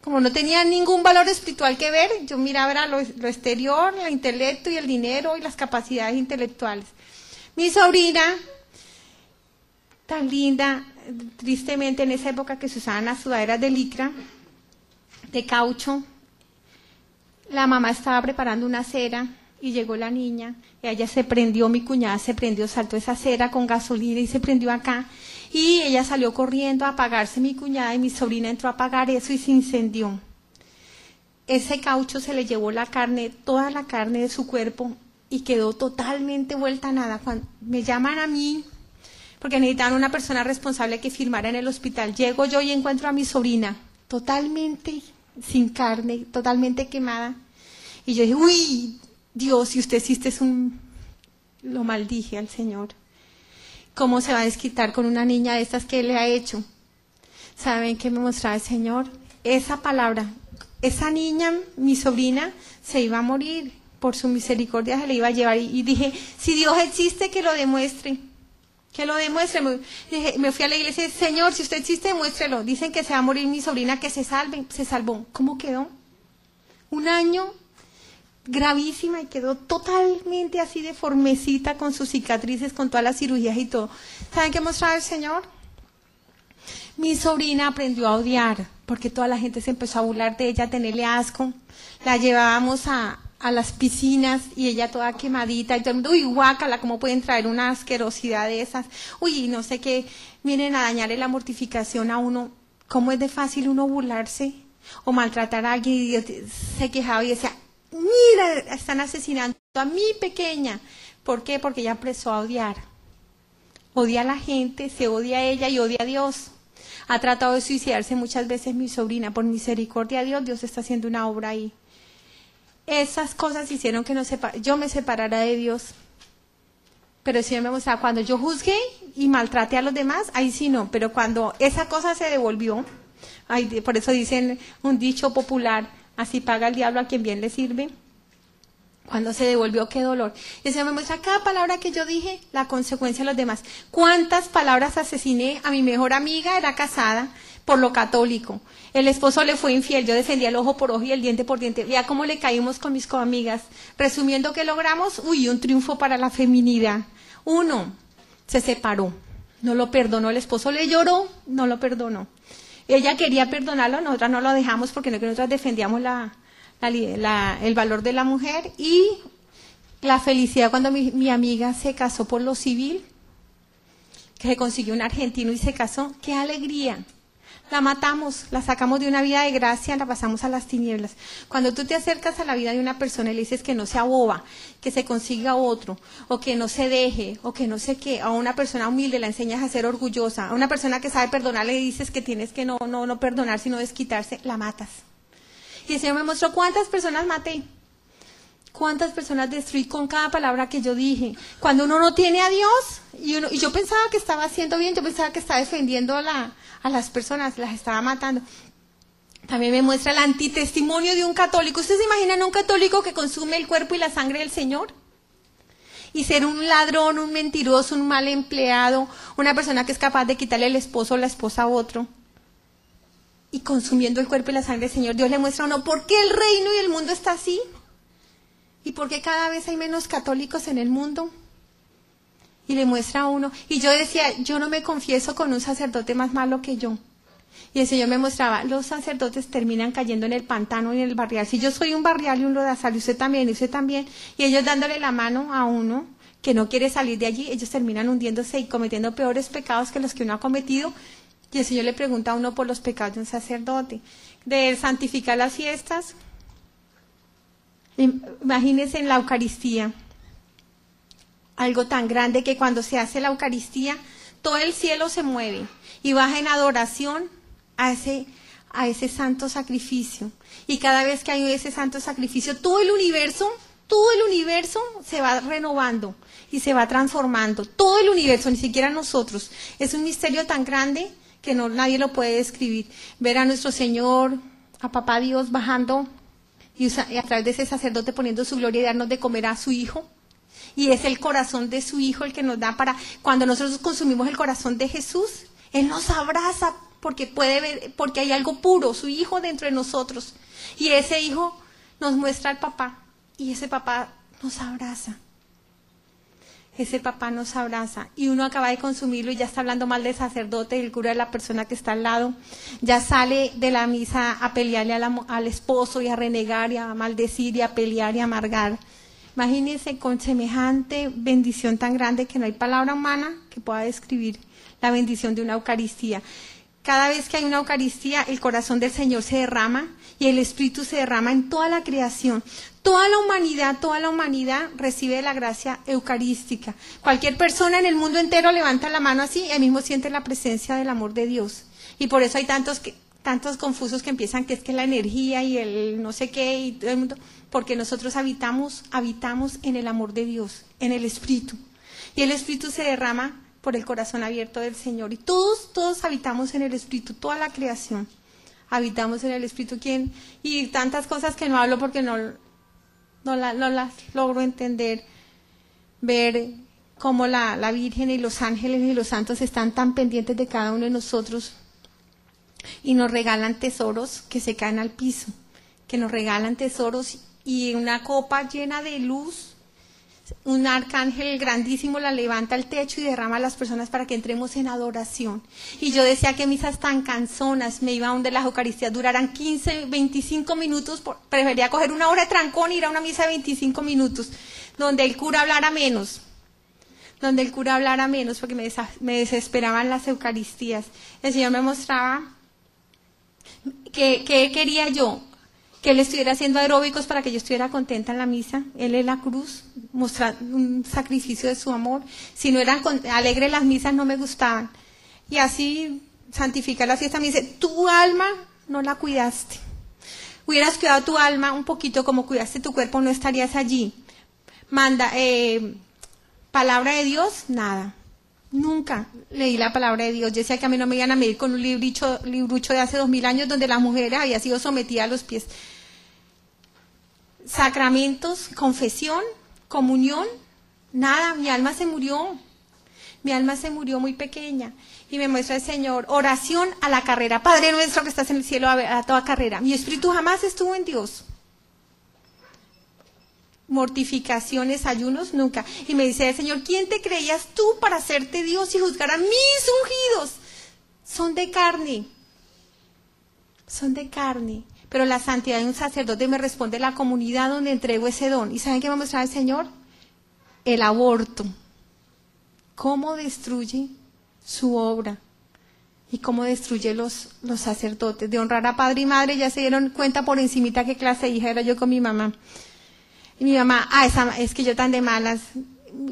[SPEAKER 1] como no tenía ningún valor espiritual que ver, yo miraba era lo exterior, el intelecto y el dinero y las capacidades intelectuales. Mi sobrina, tan linda, tristemente en esa época que se usaban las sudaderas de licra, de caucho, la mamá estaba preparando una cera y llegó la niña, y ella se prendió, mi cuñada se prendió, saltó esa cera con gasolina y se prendió acá, y ella salió corriendo a apagarse mi cuñada, y mi sobrina entró a apagar eso y se incendió. Ese caucho se le llevó la carne, toda la carne de su cuerpo, y quedó totalmente vuelta a nada. Cuando me llaman a mí, porque necesitaban una persona responsable que firmara en el hospital, llego yo y encuentro a mi sobrina, totalmente sin carne, totalmente quemada, y yo dije, uy, Dios, si usted hiciste lo maldije al Señor. ¿Cómo se va a desquitar con una niña de estas que Él le ha hecho? ¿Saben qué me mostraba el Señor? Esa palabra, esa niña, mi sobrina, se iba a morir. Por su misericordia se le iba a llevar. Y dije, si Dios existe, que lo demuestre. Que lo demuestre. Me fui a la iglesia y dije, Señor, si usted existe, demuéstrelo. Dicen que se va a morir mi sobrina, que se salve. Se salvó. ¿Cómo quedó? Un año gravísima y quedó totalmente así deformecita con sus cicatrices, con todas las cirugías y todo. ¿Saben qué mostraba el Señor? Mi sobrina aprendió a odiar, porque toda la gente se empezó a burlar de ella, a tenerle asco. La llevábamos a las piscinas y ella toda quemadita y todo el mundo, uy, guácala, ¿cómo pueden traer una asquerosidad de esas? Uy, no sé qué, miren a dañarle la mortificación a uno. ¿Cómo es de fácil uno burlarse o maltratar a alguien? Y Dios se quejaba y decía, mira, están asesinando a mi pequeña. ¿Por qué? Porque ella empezó a odiar. Odia a la gente, se odia a ella y odia a Dios. Ha tratado de suicidarse muchas veces mi sobrina. Por misericordia de Dios, Dios está haciendo una obra ahí. Esas cosas hicieron que yo me separara de Dios. Pero el Señor me mostraba, cuando yo juzgué y maltraté a los demás, ahí sí no. Pero cuando esa cosa se devolvió, por eso dicen un dicho popular, así paga el diablo a quien bien le sirve. Cuando se devolvió, qué dolor. Y el Señor me muestra cada palabra que yo dije, la consecuencia de los demás. ¿Cuántas palabras asesiné? A mi mejor amiga, era casada por lo católico. El esposo le fue infiel, yo defendía el ojo por ojo y el diente por diente. Ya cómo le caímos con mis coamigas. Resumiendo, ¿qué logramos? Uy, un triunfo para la feminidad. Uno, se separó. No lo perdonó, el esposo le lloró, no lo perdonó. Ella quería perdonarlo, nosotras no lo dejamos porque nosotras defendíamos el valor de la mujer y la felicidad cuando mi amiga se casó por lo civil, que se consiguió un argentino y se casó. ¡Qué alegría! La matamos, la sacamos de una vida de gracia, la pasamos a las tinieblas. Cuando tú te acercas a la vida de una persona y le dices que no sea boba, que se consiga otro, o que no se deje, o que no sé qué, a una persona humilde la enseñas a ser orgullosa, a una persona que sabe perdonar le dices que tienes que no perdonar, sino desquitarse, la matas. Y el Señor me mostró cuántas personas maté. ¿Cuántas personas destruí con cada palabra que yo dije? Cuando uno no tiene a Dios, y yo pensaba que estaba haciendo bien, yo pensaba que estaba defendiendo a las personas, las estaba matando. También me muestra el antitestimonio de un católico. ¿Ustedes se imaginan un católico que consume el cuerpo y la sangre del Señor? Y ser un ladrón, un mentiroso, un mal empleado, una persona que es capaz de quitarle el esposo o la esposa a otro. Y consumiendo el cuerpo y la sangre del Señor, Dios le muestra a uno por qué el reino y el mundo está así. ¿Y por qué cada vez hay menos católicos en el mundo? Y le muestra a uno. Y yo decía, yo no me confieso con un sacerdote más malo que yo. Y el Señor me mostraba, los sacerdotes terminan cayendo en el pantano y en el barrial. Si yo soy un barrial y un lodazal, y usted también, y ellos dándole la mano a uno que no quiere salir de allí, ellos terminan hundiéndose y cometiendo peores pecados que los que uno ha cometido. Y el Señor le pregunta a uno por los pecados de un sacerdote. De santificar las fiestas. Imagínense en la Eucaristía, algo tan grande que cuando se hace la Eucaristía, todo el cielo se mueve y baja en adoración a ese santo sacrificio. Y cada vez que hay ese santo sacrificio, todo el universo se va renovando y se va transformando. Todo el universo, ni siquiera nosotros. Es un misterio tan grande que nadie lo puede describir. Ver a nuestro Señor, a Papá Dios bajando y a través de ese sacerdote poniendo su gloria y darnos de comer a su Hijo. Y es el corazón de su Hijo el que nos da para, cuando nosotros consumimos el corazón de Jesús, Él nos abraza porque puede ver, porque hay algo puro, su Hijo dentro de nosotros. Y ese Hijo nos muestra al Papá y ese Papá nos abraza. Ese Papá nos abraza y uno acaba de consumirlo y ya está hablando mal del sacerdote, del cura, de la persona que está al lado. Ya sale de la misa a pelearle al esposo y a renegar y a maldecir y a pelear y a amargar. Imagínense con semejante bendición tan grande que no hay palabra humana que pueda describir la bendición de una Eucaristía. Cada vez que hay una Eucaristía, el corazón del Señor se derrama y el Espíritu se derrama en toda la creación. Toda la humanidad recibe la gracia eucarística. Cualquier persona en el mundo entero levanta la mano así y él mismo siente la presencia del amor de Dios. Y por eso hay tantos confusos que empiezan que es que la energía y el no sé qué y todo el mundo, porque nosotros habitamos en el amor de Dios, en el Espíritu. Y el Espíritu se derrama por el corazón abierto del Señor. Y todos habitamos en el Espíritu, toda la creación. Habitamos en el Espíritu. Y tantas cosas que no hablo porque no las logro entender. Ver cómo la Virgen y los ángeles y los santos están tan pendientes de cada uno de nosotros y nos regalan tesoros que se caen al piso, que nos regalan tesoros y una copa llena de luz. Un arcángel grandísimo la levanta al techo y derrama a las personas para que entremos en adoración. Y yo decía que misas tan cansonas, me iba a donde las Eucaristías duraran 15, 25 minutos, prefería coger una hora de trancón y ir a una misa de 25 minutos, donde el cura hablara menos, porque me desesperaban las Eucaristías. El Señor me mostraba que quería yo, que Él estuviera haciendo aeróbicos para que yo estuviera contenta en la misa. Él en la cruz, mostrar un sacrificio de su amor. Si no eran alegres las misas, no me gustaban. Y así, santificar la fiesta, me dice, tu alma no la cuidaste. Hubieras cuidado tu alma un poquito como cuidaste tu cuerpo, no estarías allí. Palabra de Dios, nada. Nunca leí la palabra de Dios. Yo decía que a mí no me iban a medir con un librucho de hace 2000 años donde la mujer había sido sometida a los pies. Sacramentos, confesión, comunión, nada. Mi alma se murió muy pequeña. Y me muestra el Señor, oración a la carrera. Padre nuestro que estás en el cielo, a toda carrera. Mi espíritu jamás estuvo en Dios. Mortificaciones, ayunos, nunca. Y me dice el Señor, ¿quién te creías tú para hacerte Dios y juzgar a mis ungidos? Son de carne. Pero la santidad de un sacerdote, me responde la comunidad donde entrego ese don. ¿Y saben qué me mostraba el Señor? El aborto. Cómo destruye su obra. Y cómo destruye los sacerdotes. De honrar a padre y madre, ya se dieron cuenta por encimita qué clase de hija era yo con mi mamá. Y mi mamá, es que yo tan de malas.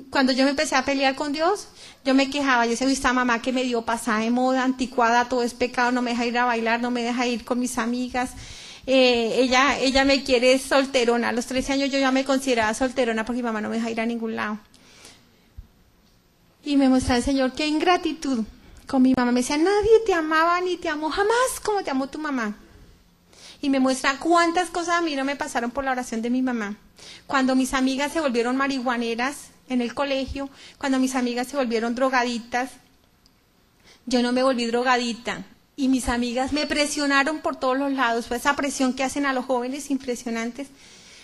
[SPEAKER 1] Cuando yo me empecé a pelear con Dios, yo me quejaba. Yo decía, esta mamá que me dio pasada de moda, anticuada, todo es pecado, no me deja ir a bailar, no me deja ir con mis amigas. ella me quiere solterona. A los 13 años yo ya me consideraba solterona porque mi mamá no me deja ir a ningún lado. Y me mostraba el Señor, qué ingratitud con mi mamá. Me decía, nadie te amaba ni te amó jamás como te amó tu mamá. Y me muestra cuántas cosas a mí no me pasaron por la oración de mi mamá. Cuando mis amigas se volvieron marihuaneras en el colegio, cuando mis amigas se volvieron drogadictas, yo no me volví drogadita. Y mis amigas me presionaron por todos los lados. Fue esa presión que hacen a los jóvenes impresionantes.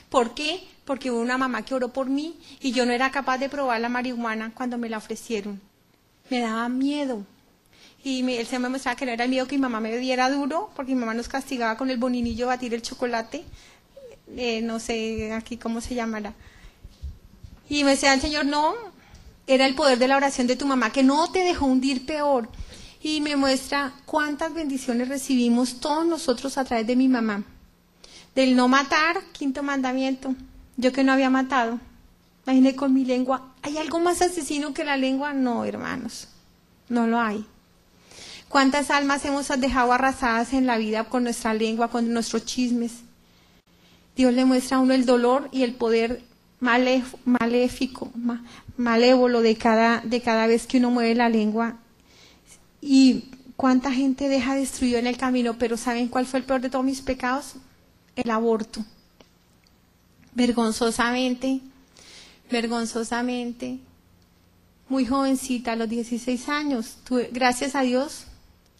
[SPEAKER 1] ¿Por qué? Porque hubo una mamá que oró por mí y yo no era capaz de probar la marihuana cuando me la ofrecieron. Me daba miedo. Y él se me mostraba que no era el miedo que mi mamá me diera duro, porque mi mamá nos castigaba con el boninillo a batir el chocolate. No sé aquí cómo se llamará. Y me decía el Señor, no, era el poder de la oración de tu mamá que no te dejó hundir peor. Y me muestra cuántas bendiciones recibimos todos nosotros a través de mi mamá. Del no matar, 5º mandamiento. Yo que no había matado. Imaginé con mi lengua. ¿Hay algo más asesino que la lengua? No, hermanos. No lo hay. ¿Cuántas almas hemos dejado arrasadas en la vida con nuestra lengua, con nuestros chismes? Dios le muestra a uno el dolor y el poder maléfico, malévolo de cada vez que uno mueve la lengua. Y cuánta gente deja destruido en el camino, pero ¿saben cuál fue el peor de todos mis pecados? El aborto. Vergonzosamente, muy jovencita, a los 16 años, gracias a Dios,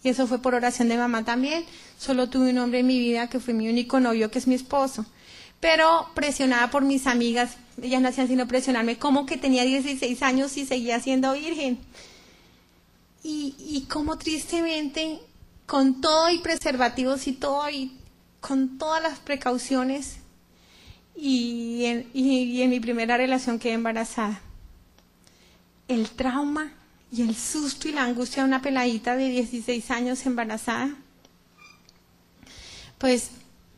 [SPEAKER 1] y eso fue por oración de mamá también, solo tuve un hombre en mi vida que fue mi único novio, que es mi esposo, pero presionada por mis amigas, ellas no hacían sino presionarme, como que tenía 16 años y seguía siendo virgen, y como tristemente, con todo y preservativos y todo, y con todas las precauciones, y en mi primera relación quedé embarazada. El trauma y el susto y la angustia de una peladita de 16 años embarazada. Pues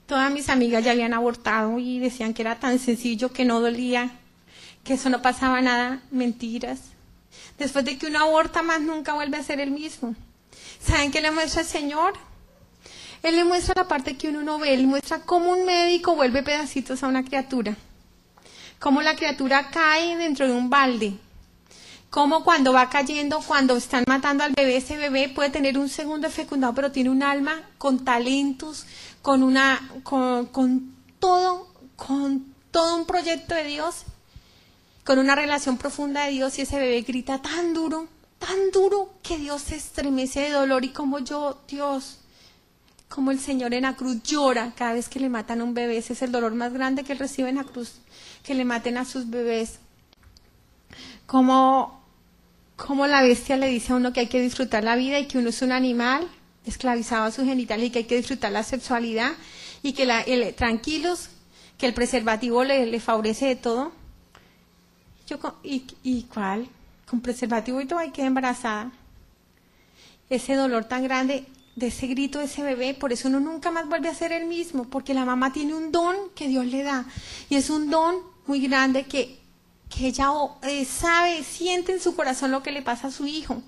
[SPEAKER 1] todas mis amigas ya habían abortado y decían que era tan sencillo, que no dolía, que eso no pasaba nada. Mentiras. Después de que uno aborta, más nunca vuelve a ser el mismo. ¿Saben qué le muestra el Señor? Él le muestra la parte que uno no ve, él muestra cómo un médico vuelve pedacitos a una criatura, cómo la criatura cae dentro de un balde, cómo cuando va cayendo, cuando están matando al bebé, ese bebé puede tener un segundo fecundado, pero tiene un alma con talentos, con todo un proyecto de Dios, con una relación profunda de Dios, y ese bebé grita tan duro, que Dios se estremece de dolor, y como como el Señor en la cruz llora cada vez que le matan a un bebé. Ese es el dolor más grande que él recibe en la cruz, que le maten a sus bebés. Como la bestia le dice a uno que hay que disfrutar la vida y que uno es un animal esclavizado a sus genitales y que hay que disfrutar la sexualidad y que tranquilos, que el preservativo le favorece de todo. ¿Y cuál? Con preservativo y todo, hay que embarazada. Ese dolor tan grande de ese grito de ese bebé, por eso uno nunca más vuelve a ser el mismo, porque la mamá tiene un don que Dios le da, y es un don muy grande que ella siente en su corazón lo que le pasa a su hijo.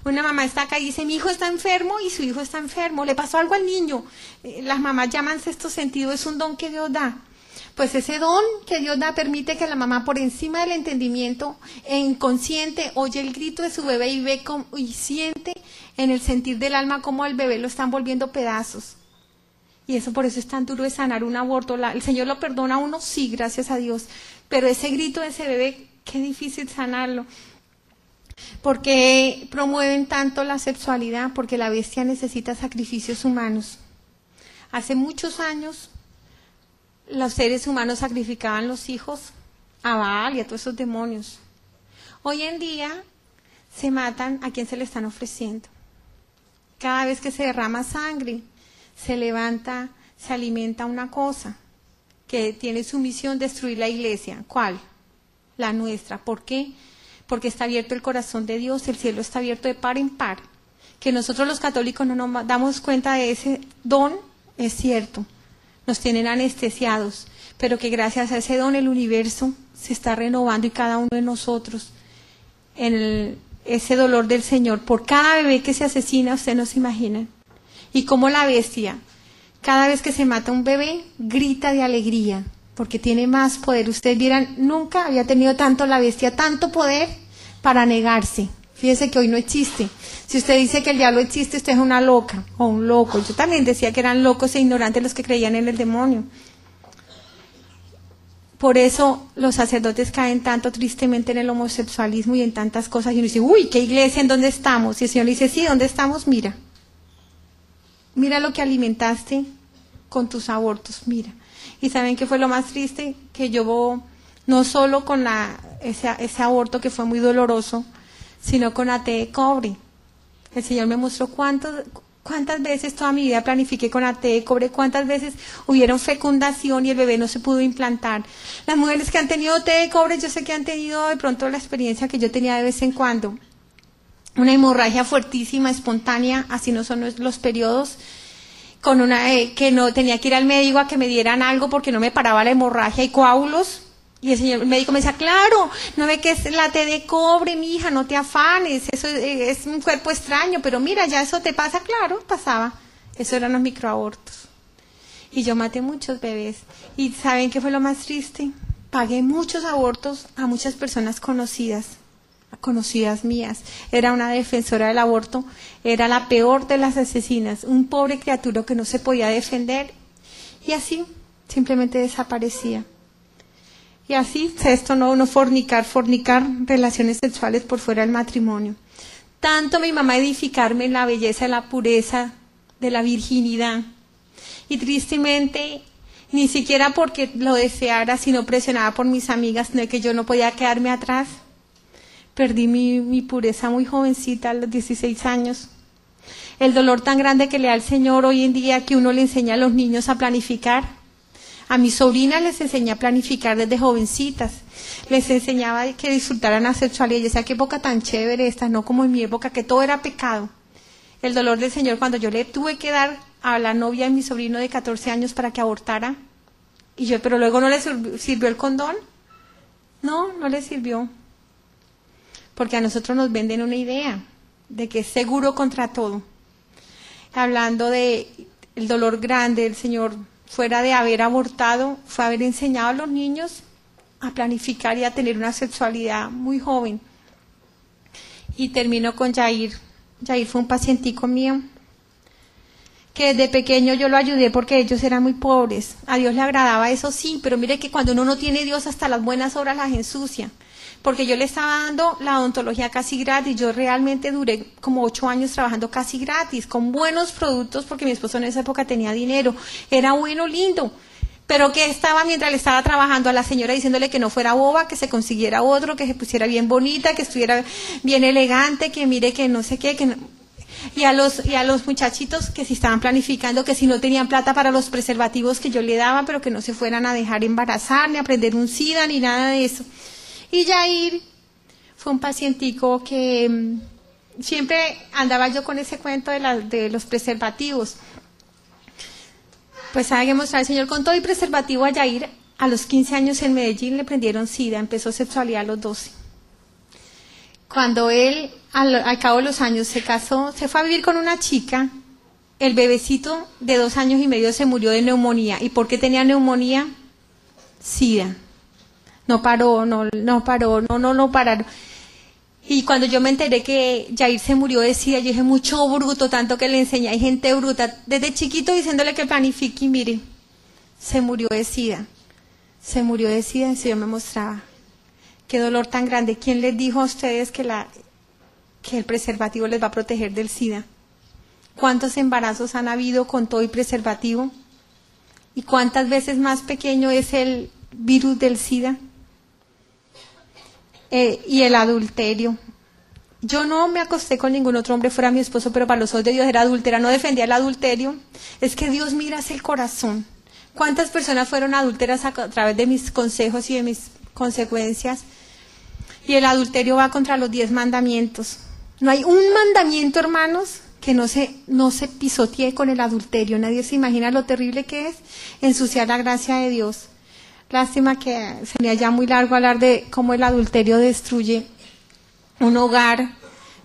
[SPEAKER 1] Una mamá está acá y dice, mi hijo está enfermo, y su hijo está enfermo, le pasó algo al niño. Las mamás llaman sexto sentido, es un don que Dios da. Pues ese don que Dios da permite que la mamá, por encima del entendimiento inconsciente, oye el grito de su bebé y ve y siente en el sentir del alma cómo al bebé lo están volviendo pedazos. Y por eso es tan duro de sanar un aborto. El Señor lo perdona a uno, sí, gracias a Dios. Pero ese grito de ese bebé, qué difícil sanarlo. ¿Por qué promueven tanto la sexualidad? Porque la bestia necesita sacrificios humanos. Hace muchos años, los seres humanos sacrificaban los hijos a Baal y a todos esos demonios. Hoy en día se matan a quien se le están ofreciendo. Cada vez que se derrama sangre, se levanta, se alimenta una cosa que tiene su misión destruir la iglesia. ¿Cuál? La nuestra. ¿Por qué? Porque está abierto el corazón de Dios, el cielo está abierto de par en par. Que nosotros los católicos no nos damos cuenta de ese don, es cierto. Nos tienen anestesiados, pero que gracias a ese don el universo se está renovando y cada uno de nosotros, ese dolor del Señor, por cada bebé que se asesina, ustedes no se imaginan. Y como la bestia, Cada vez que se mata un bebé, grita de alegría, porque tiene más poder. Ustedes vieran, nunca había tenido tanto la bestia, tanto poder para negarse. Fíjese que hoy no existe. Si usted dice que el diablo existe, usted es una loca o un loco. Yo también decía que eran locos e ignorantes los que creían en el demonio. Por eso los sacerdotes caen tanto tristemente en el homosexualismo y en tantas cosas. Y uno dice, uy, ¿qué iglesia? ¿En dónde estamos? Y el Señor le dice, sí, ¿dónde estamos? Mira. Mira lo que alimentaste con tus abortos, mira. ¿Y saben qué fue lo más triste? Que yo, no solo con ese aborto que fue muy doloroso, sino con la té de cobre. El Señor me mostró cuántas veces toda mi vida planifiqué con la té de cobre, cuántas veces hubieron fecundación y el bebé no se pudo implantar. Las mujeres que han tenido té de cobre, yo sé que han tenido de pronto la experiencia que yo tenía de vez en cuando. Una hemorragia fuertísima, espontánea, así no son los periodos, con que no tenía que ir al médico a que me dieran algo porque no me paraba la hemorragia y coágulos. Y el médico me decía, claro, no ve que es la té de cobre, mija, no te afanes, eso es un cuerpo extraño, pero mira, ya eso te pasa, claro, pasaba. Eso eran los microabortos. Y yo maté muchos bebés. ¿Y saben qué fue lo más triste? Pagué muchos abortos a muchas personas conocidas mías. Era una defensora del aborto, era la peor de las asesinas, un pobre criatura que no se podía defender, y así simplemente desaparecía. Y así, esto no, uno fornicar relaciones sexuales por fuera del matrimonio. Tanto mi mamá edificarme en la belleza, en la pureza, de la virginidad. Y tristemente, ni siquiera porque lo deseara, sino presionada por mis amigas, no es que yo no podía quedarme atrás. Perdí mi pureza muy jovencita, a los 16 años. El dolor tan grande que le da el Señor hoy en día, que uno le enseña a los niños a planificar. A mis sobrinas les enseñé a planificar desde jovencitas. Les enseñaba que disfrutaran la sexualidad. Yo decía, qué época tan chévere esta, no como en mi época, que todo era pecado. El dolor del Señor cuando yo le tuve que dar a la novia de mi sobrino de 14 años para que abortara. Y yo, pero luego no le sirvió el condón. No le sirvió. Porque a nosotros nos venden una idea de que es seguro contra todo. Hablando de el dolor grande del Señor, fuera de haber abortado, fue haber enseñado a los niños a planificar y a tener una sexualidad muy joven. Y termino con Yair. Yair fue un pacientico mío, que desde pequeño yo lo ayudé porque ellos eran muy pobres. A Dios le agradaba eso, sí, pero mire que cuando uno no tiene Dios, hasta las buenas obras las ensucia. Porque yo le estaba dando la odontología casi gratis. Yo realmente duré como 8 años trabajando casi gratis, con buenos productos, porque mi esposo en esa época tenía dinero. Era bueno, lindo. Pero que estaba, mientras le estaba trabajando, a la señora diciéndole que no fuera boba, que se consiguiera otro, que se pusiera bien bonita, que estuviera bien elegante, que mire que no sé qué, que no. Y a los muchachitos que si estaban planificando, que si no tenían plata para los preservativos que yo le daba, pero que no se fueran a dejar embarazar, ni a prender un SIDA, ni nada de eso. Y Yair fue un pacientico que siempre andaba yo con ese cuento de los preservativos. Pues sabe que mostrar el Señor con todo y preservativo a Yair. A los 15 años en Medellín le prendieron SIDA, empezó sexualidad a los 12. Cuando él, al cabo de los años, se casó, se fue a vivir con una chica, el bebecito de 2 años y medio se murió de neumonía. ¿Y por qué tenía neumonía? SIDA. No pararon. Y cuando yo me enteré que Yair se murió de SIDA, yo dije, mucho bruto, tanto que le enseñé, hay gente bruta, desde chiquito diciéndole que planifique, y mire, se murió de SIDA. Se murió de SIDA, el Señor me mostraba. Qué dolor tan grande. ¿Quién les dijo a ustedes que el preservativo les va a proteger del SIDA? ¿Cuántos embarazos han habido con todo y preservativo? ¿Y cuántas veces más pequeño es el virus del SIDA? Y el adulterio. Yo no me acosté con ningún otro hombre fuera mi esposo, pero para los ojos de Dios era adúltera, no defendía el adulterio. Es que Dios mira hacia el corazón. ¿Cuántas personas fueron adúlteras a través de mis consejos y de mis consecuencias? Y el adulterio va contra los 10 mandamientos. No hay un mandamiento, hermanos, que no se pisotee con el adulterio. Nadie se imagina lo terrible que es ensuciar la gracia de Dios. Lástima que sería ya muy largo hablar de cómo el adulterio destruye un hogar,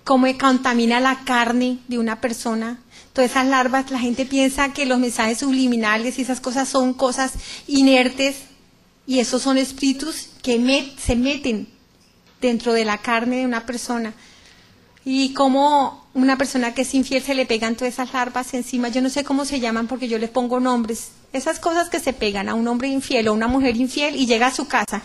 [SPEAKER 1] cómo contamina la carne de una persona. Todas esas larvas, la gente piensa que los mensajes subliminales y esas cosas son cosas inertes, y esos son espíritus que se meten dentro de la carne de una persona. Y como una persona que es infiel se le pegan todas esas larvas encima, yo no sé cómo se llaman porque yo les pongo nombres, esas cosas que se pegan a un hombre infiel o a una mujer infiel y llega a su casa,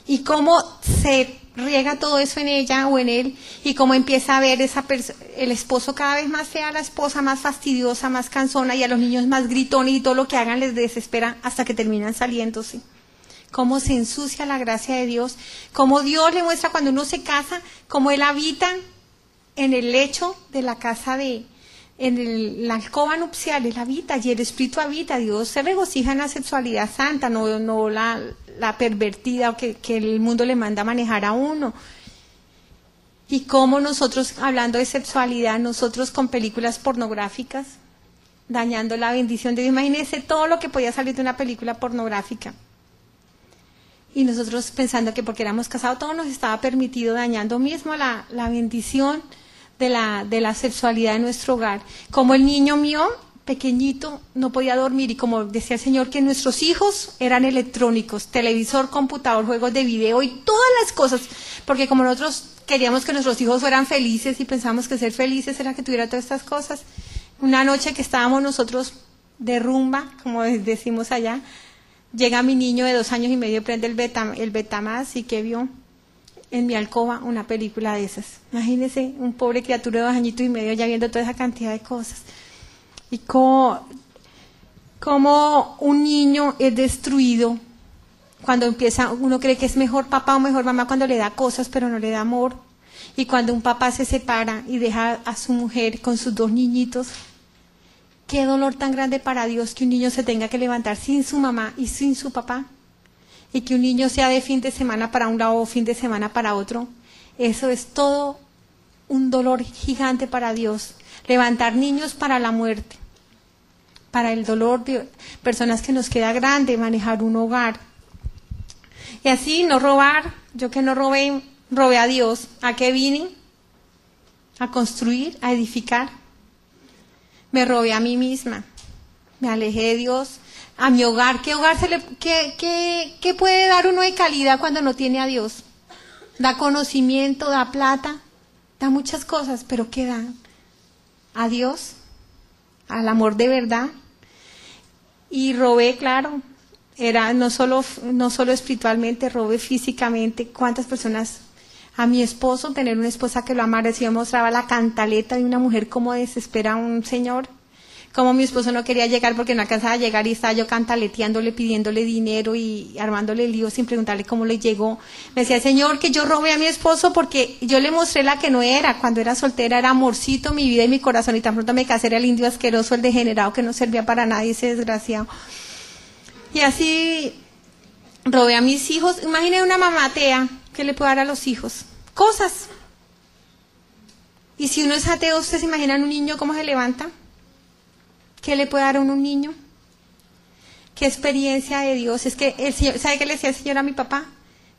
[SPEAKER 1] y cómo se riega todo eso en ella o en él, y cómo empieza a ver el esposo cada vez más fea, la esposa más fastidiosa, más cansona, y a los niños más gritones, y todo lo que hagan les desespera hasta que terminan saliéndose. Cómo se ensucia la gracia de Dios, cómo Dios le muestra cuando uno se casa, cómo Él habita en el lecho de la casa la alcoba nupcial, Él habita, y el Espíritu habita. Dios se regocija en la sexualidad santa, no la pervertida o que el mundo le manda a manejar a uno. Y cómo nosotros, hablando de sexualidad, nosotros con películas pornográficas, dañando la bendición de Dios. Imagínense todo lo que podía salir de una película pornográfica. Y nosotros pensando que porque éramos casados todo nos estaba permitido, dañando mismo la bendición de la sexualidad de nuestro hogar. Como el niño mío, pequeñito, no podía dormir, y como decía el Señor que nuestros hijos eran electrónicos, televisor, computador, juegos de video y todas las cosas, porque como nosotros queríamos que nuestros hijos fueran felices y pensábamos que ser felices era que tuviera todas estas cosas. Una noche que estábamos nosotros de rumba, como decimos allá, llega mi niño de 2 años y medio, prende el Betamax, y que vio en mi alcoba una película de esas. Imagínense, un pobre criatura de 2 añitos y medio ya viendo toda esa cantidad de cosas. Y como un niño es destruido cuando empieza, uno cree que es mejor papá o mejor mamá cuando le da cosas, pero no le da amor. Y cuando un papá se separa y deja a su mujer con sus 2 niñitos, qué dolor tan grande para Dios que un niño se tenga que levantar sin su mamá y sin su papá. Y que un niño sea de fin de semana para un lado o fin de semana para otro. Eso es todo un dolor gigante para Dios. Levantar niños para la muerte, para el dolor de personas que nos queda grande, manejar un hogar. Y así no robar. Yo que no robé a Dios. ¿A qué vine? A construir, a edificar. Me robé a mí misma, me alejé de Dios, a mi hogar. ¿Qué hogar qué puede dar uno de calidad cuando no tiene a Dios? Da conocimiento, da plata, da muchas cosas, pero ¿qué da? A Dios, al amor de verdad. Y robé, claro, era no solo espiritualmente, robé físicamente. ¿Cuántas personas? A mi esposo, tener una esposa que lo amara, si yo mostraba la cantaleta de una mujer como desespera a un señor, como mi esposo no quería llegar porque no alcanzaba a llegar y estaba yo cantaleteándole, pidiéndole dinero y armándole lío sin preguntarle cómo le llegó. Me decía, Señor, que yo robé a mi esposo porque yo le mostré la que no era. Cuando era soltera era amorcito, mi vida y mi corazón, y tan pronto me casé era el indio asqueroso, el degenerado que no servía para nadie, ese desgraciado. Y así robé a mis hijos. Imagine una mamá atea, ¿qué le puede dar a los hijos? Cosas. Y si uno es ateo, ¿ustedes se imaginan un niño cómo se levanta? ¿Qué le puede dar a un niño? ¿Qué experiencia de Dios? Es que el Señor, ¿sabe qué le decía el Señor a mi papá?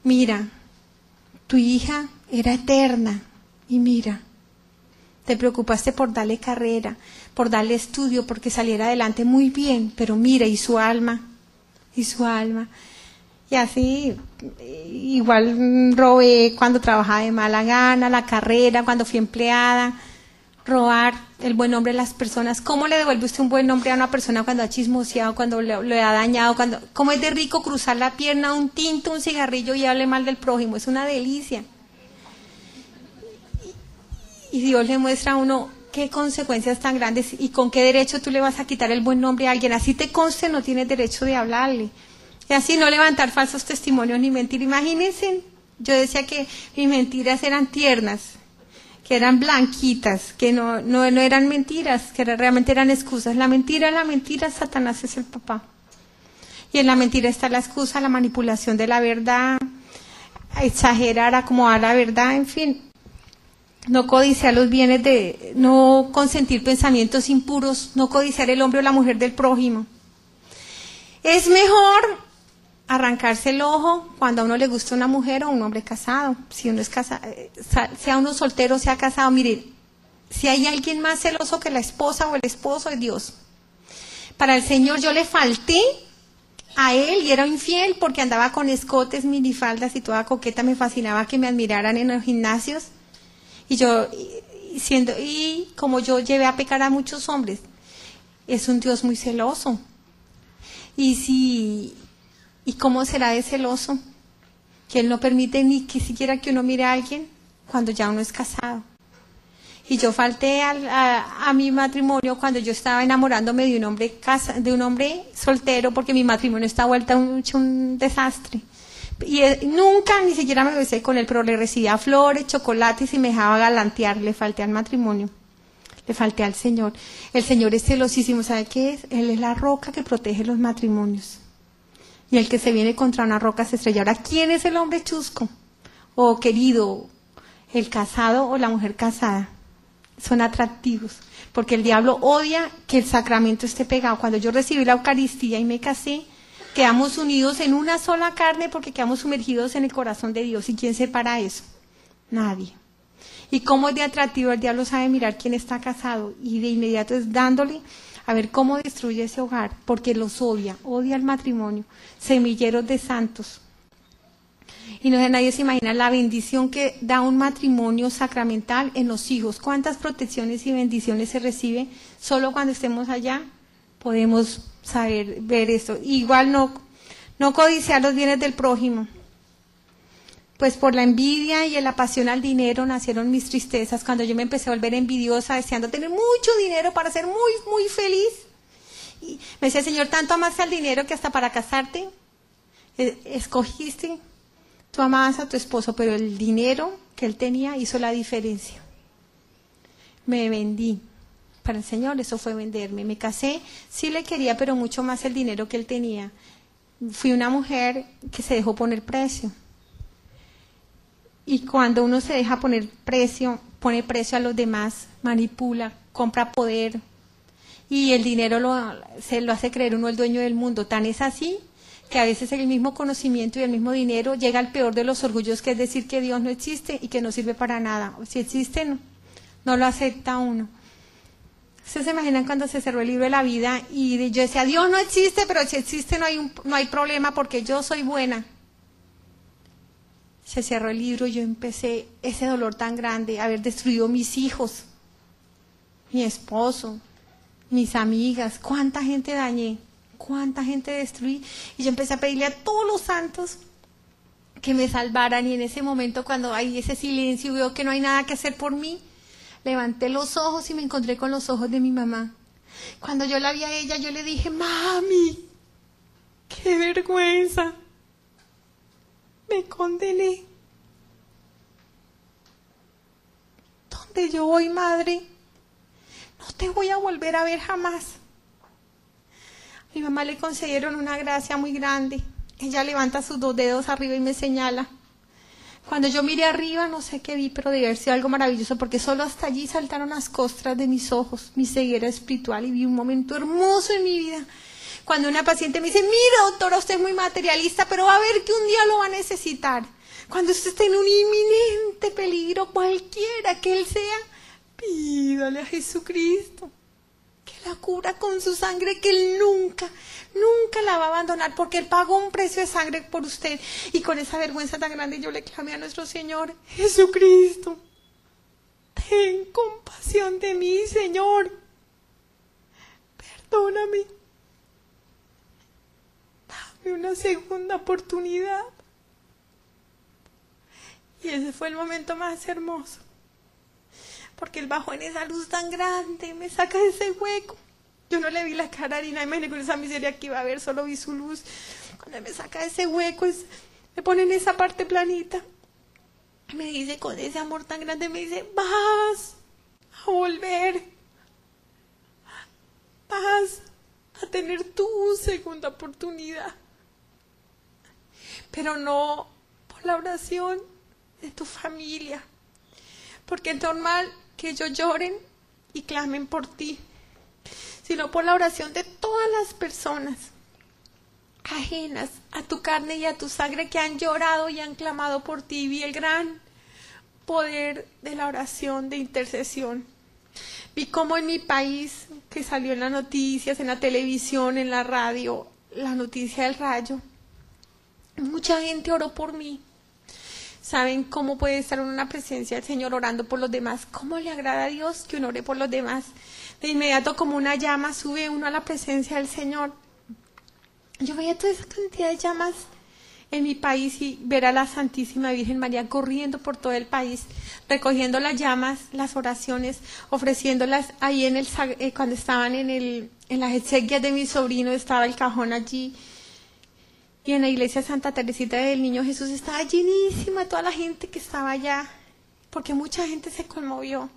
[SPEAKER 1] Mira, tu hija era eterna y mira, te preocupaste por darle carrera, por darle estudio, porque saliera adelante muy bien, pero mira, y su alma. Y así, igual robé cuando trabajaba de mala gana, la carrera, cuando fui empleada, robar el buen nombre de las personas. ¿Cómo le devuelve usted un buen nombre a una persona cuando ha chismoseado, cuando le ha dañado? ¿Cómo es de rico cruzar la pierna, un tinto, un cigarrillo y hable mal del prójimo? Es una delicia. Y Dios le muestra a uno qué consecuencias tan grandes y con qué derecho tú le vas a quitar el buen nombre a alguien. Así te conste, no tienes derecho de hablarle. Y así no levantar falsos testimonios ni mentir. Imagínense, yo decía que mis mentiras eran tiernas, que eran blanquitas, que no eran mentiras, que realmente eran excusas. La mentira, Satanás es el papá. Y en la mentira está la excusa, la manipulación de la verdad, exagerar, acomodar la verdad, en fin. No codiciar los bienes no consentir pensamientos impuros, no codiciar el hombre o la mujer del prójimo. Es mejor arrancarse el ojo cuando a uno le gusta una mujer o un hombre casado. Si uno es casado, sea uno soltero, sea casado, mire, si hay alguien más celoso que la esposa o el esposo, es Dios. Para el Señor yo le falté a él y era infiel porque andaba con escotes, minifaldas y toda coqueta. Me fascinaba que me admiraran en los gimnasios. Y como yo llevé a pecar a muchos hombres, es un Dios muy celoso. ¿Y cómo será de celoso? Que Él no permite ni que siquiera que uno mire a alguien cuando ya uno es casado. Y yo falté a mi matrimonio cuando yo estaba enamorándome de un hombre soltero, porque mi matrimonio está vuelta un desastre. Y nunca ni siquiera me besé con él, pero le recibía flores, chocolates y me dejaba galantear. Le falté al matrimonio, le falté al Señor. El Señor es celosísimo, ¿sabe qué es? Él es la roca que protege los matrimonios. Y el que se viene contra una roca se estrella. Ahora, ¿quién es el hombre chusco o querido? ¿El casado o la mujer casada? Son atractivos, porque el diablo odia que el sacramento esté pegado. Cuando yo recibí la Eucaristía y me casé, quedamos unidos en una sola carne porque quedamos sumergidos en el corazón de Dios. ¿Y quién separa eso? Nadie. ¿Y cómo es de atractivo? El diablo sabe mirar quién está casado y de inmediato es dándole a ver cómo destruye ese hogar, porque los odia el matrimonio, semilleros de santos. Y nadie se imagina la bendición que da un matrimonio sacramental en los hijos. ¿Cuántas protecciones y bendiciones se recibe? Solo cuando estemos allá podemos ver esto. Igual no codiciar los bienes del prójimo. Pues por la envidia y la pasión al dinero nacieron mis tristezas. Cuando yo me empecé a volver envidiosa, deseando tener mucho dinero para ser muy, muy feliz. Y me decía, Señor, tanto amaste al dinero que hasta para casarte escogiste. Tú amabas a tu esposo, pero el dinero que él tenía hizo la diferencia. Me vendí para el Señor, eso fue venderme. Me casé, sí le quería, pero mucho más el dinero que él tenía. Fui una mujer que se dejó poner precio. Y cuando uno se deja poner precio, pone precio a los demás, manipula, compra poder. Y el dinero se lo hace creer uno el dueño del mundo. Tan es así que a veces el mismo conocimiento y el mismo dinero llega al peor de los orgullos, que es decir que Dios no existe y que no sirve para nada. O si existe, no lo acepta uno. ¿Ustedes se imaginan cuando se cerró el libro de la vida y yo decía, Dios no existe, pero si existe no hay problema porque yo soy buena? Se cerró el libro y yo empecé ese dolor tan grande, haber destruido mis hijos, mi esposo, mis amigas, cuánta gente dañé. Cuánta gente destruí, y yo empecé a pedirle a todos los santos que me salvaran, y en ese momento cuando hay ese silencio y veo que no hay nada que hacer por mí, levanté los ojos y me encontré con los ojos de mi mamá. Cuando yo la vi a ella, yo le dije, mami, qué vergüenza, me condené. ¿Dónde yo voy, madre? No te voy a volver a ver jamás. Mi mamá le concedieron una gracia muy grande. Ella levanta sus 2 dedos arriba y me señala. Cuando yo miré arriba, no sé qué vi, pero debe haber sido algo maravilloso, porque solo hasta allí saltaron las costras de mis ojos, mi ceguera espiritual, y vi un momento hermoso en mi vida. Cuando una paciente me dice, mira, doctora, usted es muy materialista, pero va a ver que un día lo va a necesitar. Cuando usted esté en un inminente peligro, cualquiera que él sea, pídale a Jesucristo que la cubra con su sangre, que él nunca la va a abandonar, porque él pagó un precio de sangre por usted. Y con esa vergüenza tan grande yo le clamé a nuestro Señor, Jesucristo, ten compasión de mí, Señor, perdóname, dame una segunda oportunidad. Y ese fue el momento más hermoso, porque él bajó en esa luz tan grande, me saca de ese hueco. Yo no le vi la cara ni nada, imaginé con esa miseria que iba a ver, solo vi su luz. Cuando me saca de ese hueco, me pone en esa parte planita. Me dice con ese amor tan grande, me dice, vas a volver, vas a tener tu segunda oportunidad. Pero no por la oración de tu familia, porque es normal que ellos lloren y clamen por ti, sino por la oración de todas las personas ajenas a tu carne y a tu sangre, que han llorado y han clamado por ti. Vi el gran poder de la oración de intercesión. Vi cómo en mi país, que salió en las noticias, en la televisión, en la radio, la noticia del rayo, mucha gente oró por mí. ¿Saben cómo puede estar en una presencia del Señor orando por los demás? ¿Cómo le agrada a Dios que uno ore por los demás? De inmediato, como una llama, sube uno a la presencia del Señor. Yo veía toda esa cantidad de llamas en mi país y ver a la Santísima Virgen María corriendo por todo el país, recogiendo las llamas, las oraciones, ofreciéndolas ahí en cuando estaban en las exequias de mi sobrino, estaba el cajón allí. Y en la iglesia Santa Teresita del Niño Jesús estaba llenísima toda la gente que estaba allá, porque mucha gente se conmovió.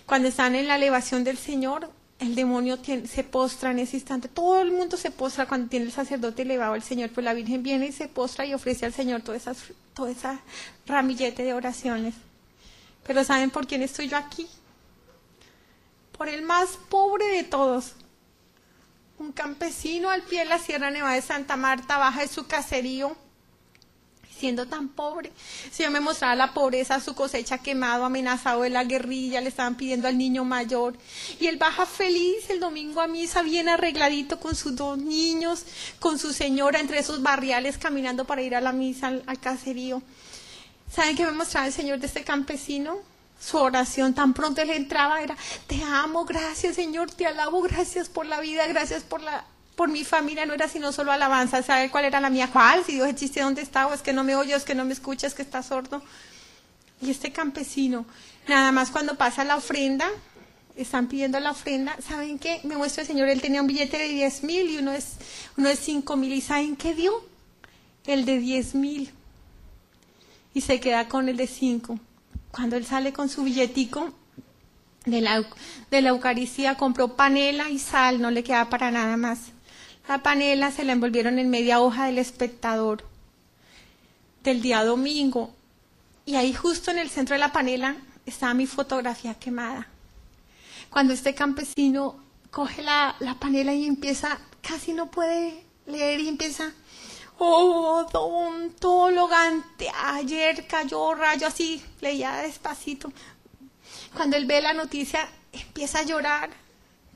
[SPEAKER 1] Cuando están en la elevación del Señor, el demonio se postra en ese instante. Todo el mundo se postra cuando tiene el sacerdote elevado al Señor, pues la Virgen viene y se postra y ofrece al Señor toda esa ramillete de oraciones. Pero ¿saben por quién estoy yo aquí? Por el más pobre de todos. Un campesino al pie de la Sierra Nevada de Santa Marta, baja de su caserío, siendo tan pobre. El Señor me mostraba la pobreza, su cosecha quemado, amenazado de la guerrilla, le estaban pidiendo al niño mayor. Y él baja feliz el domingo a misa, bien arregladito con sus 2 niños, con su señora, entre esos barriales, caminando para ir a la misa al caserío. ¿Saben qué me mostraba el Señor de este campesino? Su oración tan pronto él entraba era: te amo, gracias Señor, te alabo, gracias por la vida, gracias por mi familia. No era sino solo alabanza. ¿Sabe cuál era la mía? ¿Cuál? Si Dios existe, ¿dónde está? O es que no me oye, o es que no me escucha, es que está sordo. Y este campesino, nada más cuando pasa la ofrenda, están pidiendo la ofrenda, ¿saben qué? Me muestra el Señor, él tenía un billete de 10,000 y uno de 5,000. ¿Y saben qué dio? El de 10,000. Y se queda con el de 5. Cuando él sale con su billetico de la Eucaristía, compró panela y sal, no le quedaba para nada más. La panela se la envolvieron en media hoja del Espectador del día domingo. Y ahí justo en el centro de la panela estaba mi fotografía quemada. Cuando este campesino coge la panela y empieza, casi no puede leer y empieza: oh, odontologante, ayer cayó rayo, así, leía despacito. Cuando él ve la noticia, empieza a llorar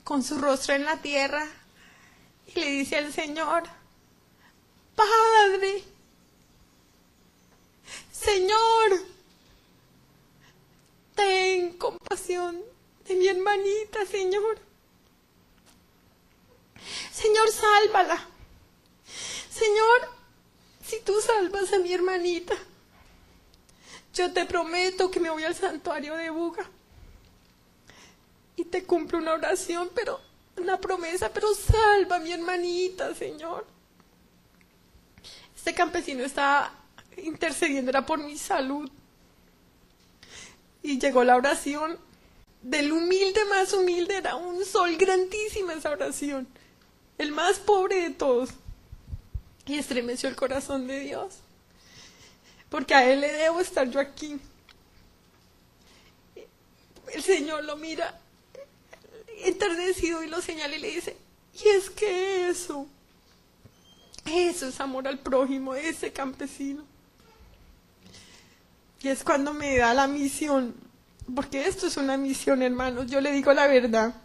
[SPEAKER 1] con su rostro en la tierra y le dice al Señor: Padre, Señor, ten compasión de mi hermanita, Señor. Señor, sálvala. Señor, si tú salvas a mi hermanita, yo te prometo que me voy al santuario de Buga y te cumplo una oración, una promesa, pero salva a mi hermanita, Señor. Este campesino estaba intercediendo, era por mi salud. Y llegó la oración del humilde más humilde, era un sol grandísima esa oración, el más pobre de todos. Y estremeció el corazón de Dios, porque a Él le debo estar yo aquí. El Señor lo mira enternecido y lo señala y le dice: y es que eso es amor al prójimo de ese campesino. Y es cuando me da la misión, porque esto es una misión, hermanos. Yo le digo la verdad,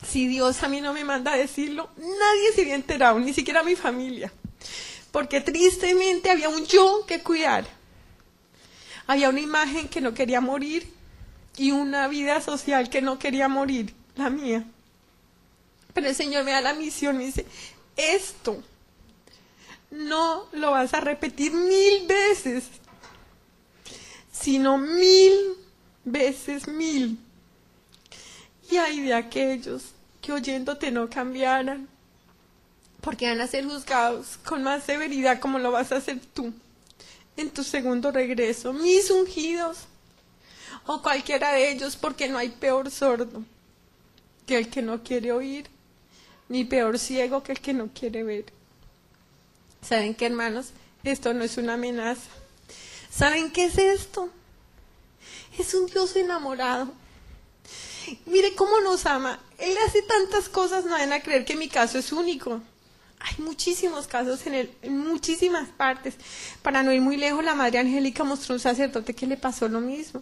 [SPEAKER 1] si Dios a mí no me manda a decirlo, nadie se había enterado, ni siquiera mi familia. Porque tristemente había un yo que cuidar. Había una imagen que no quería morir y una vida social que no quería morir, la mía. Pero el Señor me da la misión, me dice: esto no lo vas a repetir 1000 veces, sino 1000 veces 1000. Y hay de aquellos que oyéndote no cambiaran, porque van a ser juzgados con más severidad, como lo vas a hacer tú en tu segundo regreso. Mis ungidos, o cualquiera de ellos, porque no hay peor sordo que el que no quiere oír, ni peor ciego que el que no quiere ver. ¿Saben qué, hermanos? Esto no es una amenaza. ¿Saben qué es esto? Es un Dios enamorado. Mire cómo nos ama. Él hace tantas cosas, no van a creer que mi caso es único. Hay muchísimos casos en muchísimas partes. Para no ir muy lejos, la Madre Angélica mostró un sacerdote que le pasó lo mismo.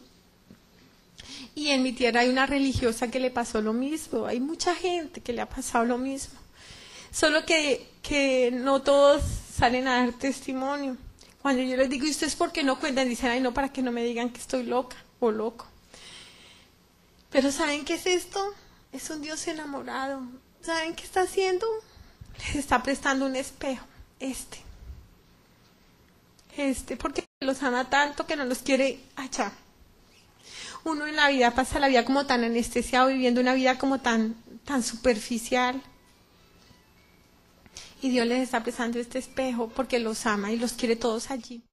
[SPEAKER 1] Y en mi tierra hay una religiosa que le pasó lo mismo. Hay mucha gente que le ha pasado lo mismo. Solo que no todos salen a dar testimonio. Cuando yo les digo, ¿y ustedes por qué no cuentan? Dicen, ay, no, para que no me digan que estoy loca o loco. Pero ¿saben qué es esto? Es un Dios enamorado. ¿Saben qué está haciendo? Les está prestando un espejo. Porque los ama tanto que no los quiere allá. Uno en la vida pasa la vida como tan anestesiado, viviendo una vida como tan superficial. Y Dios les está prestando este espejo porque los ama y los quiere todos allí.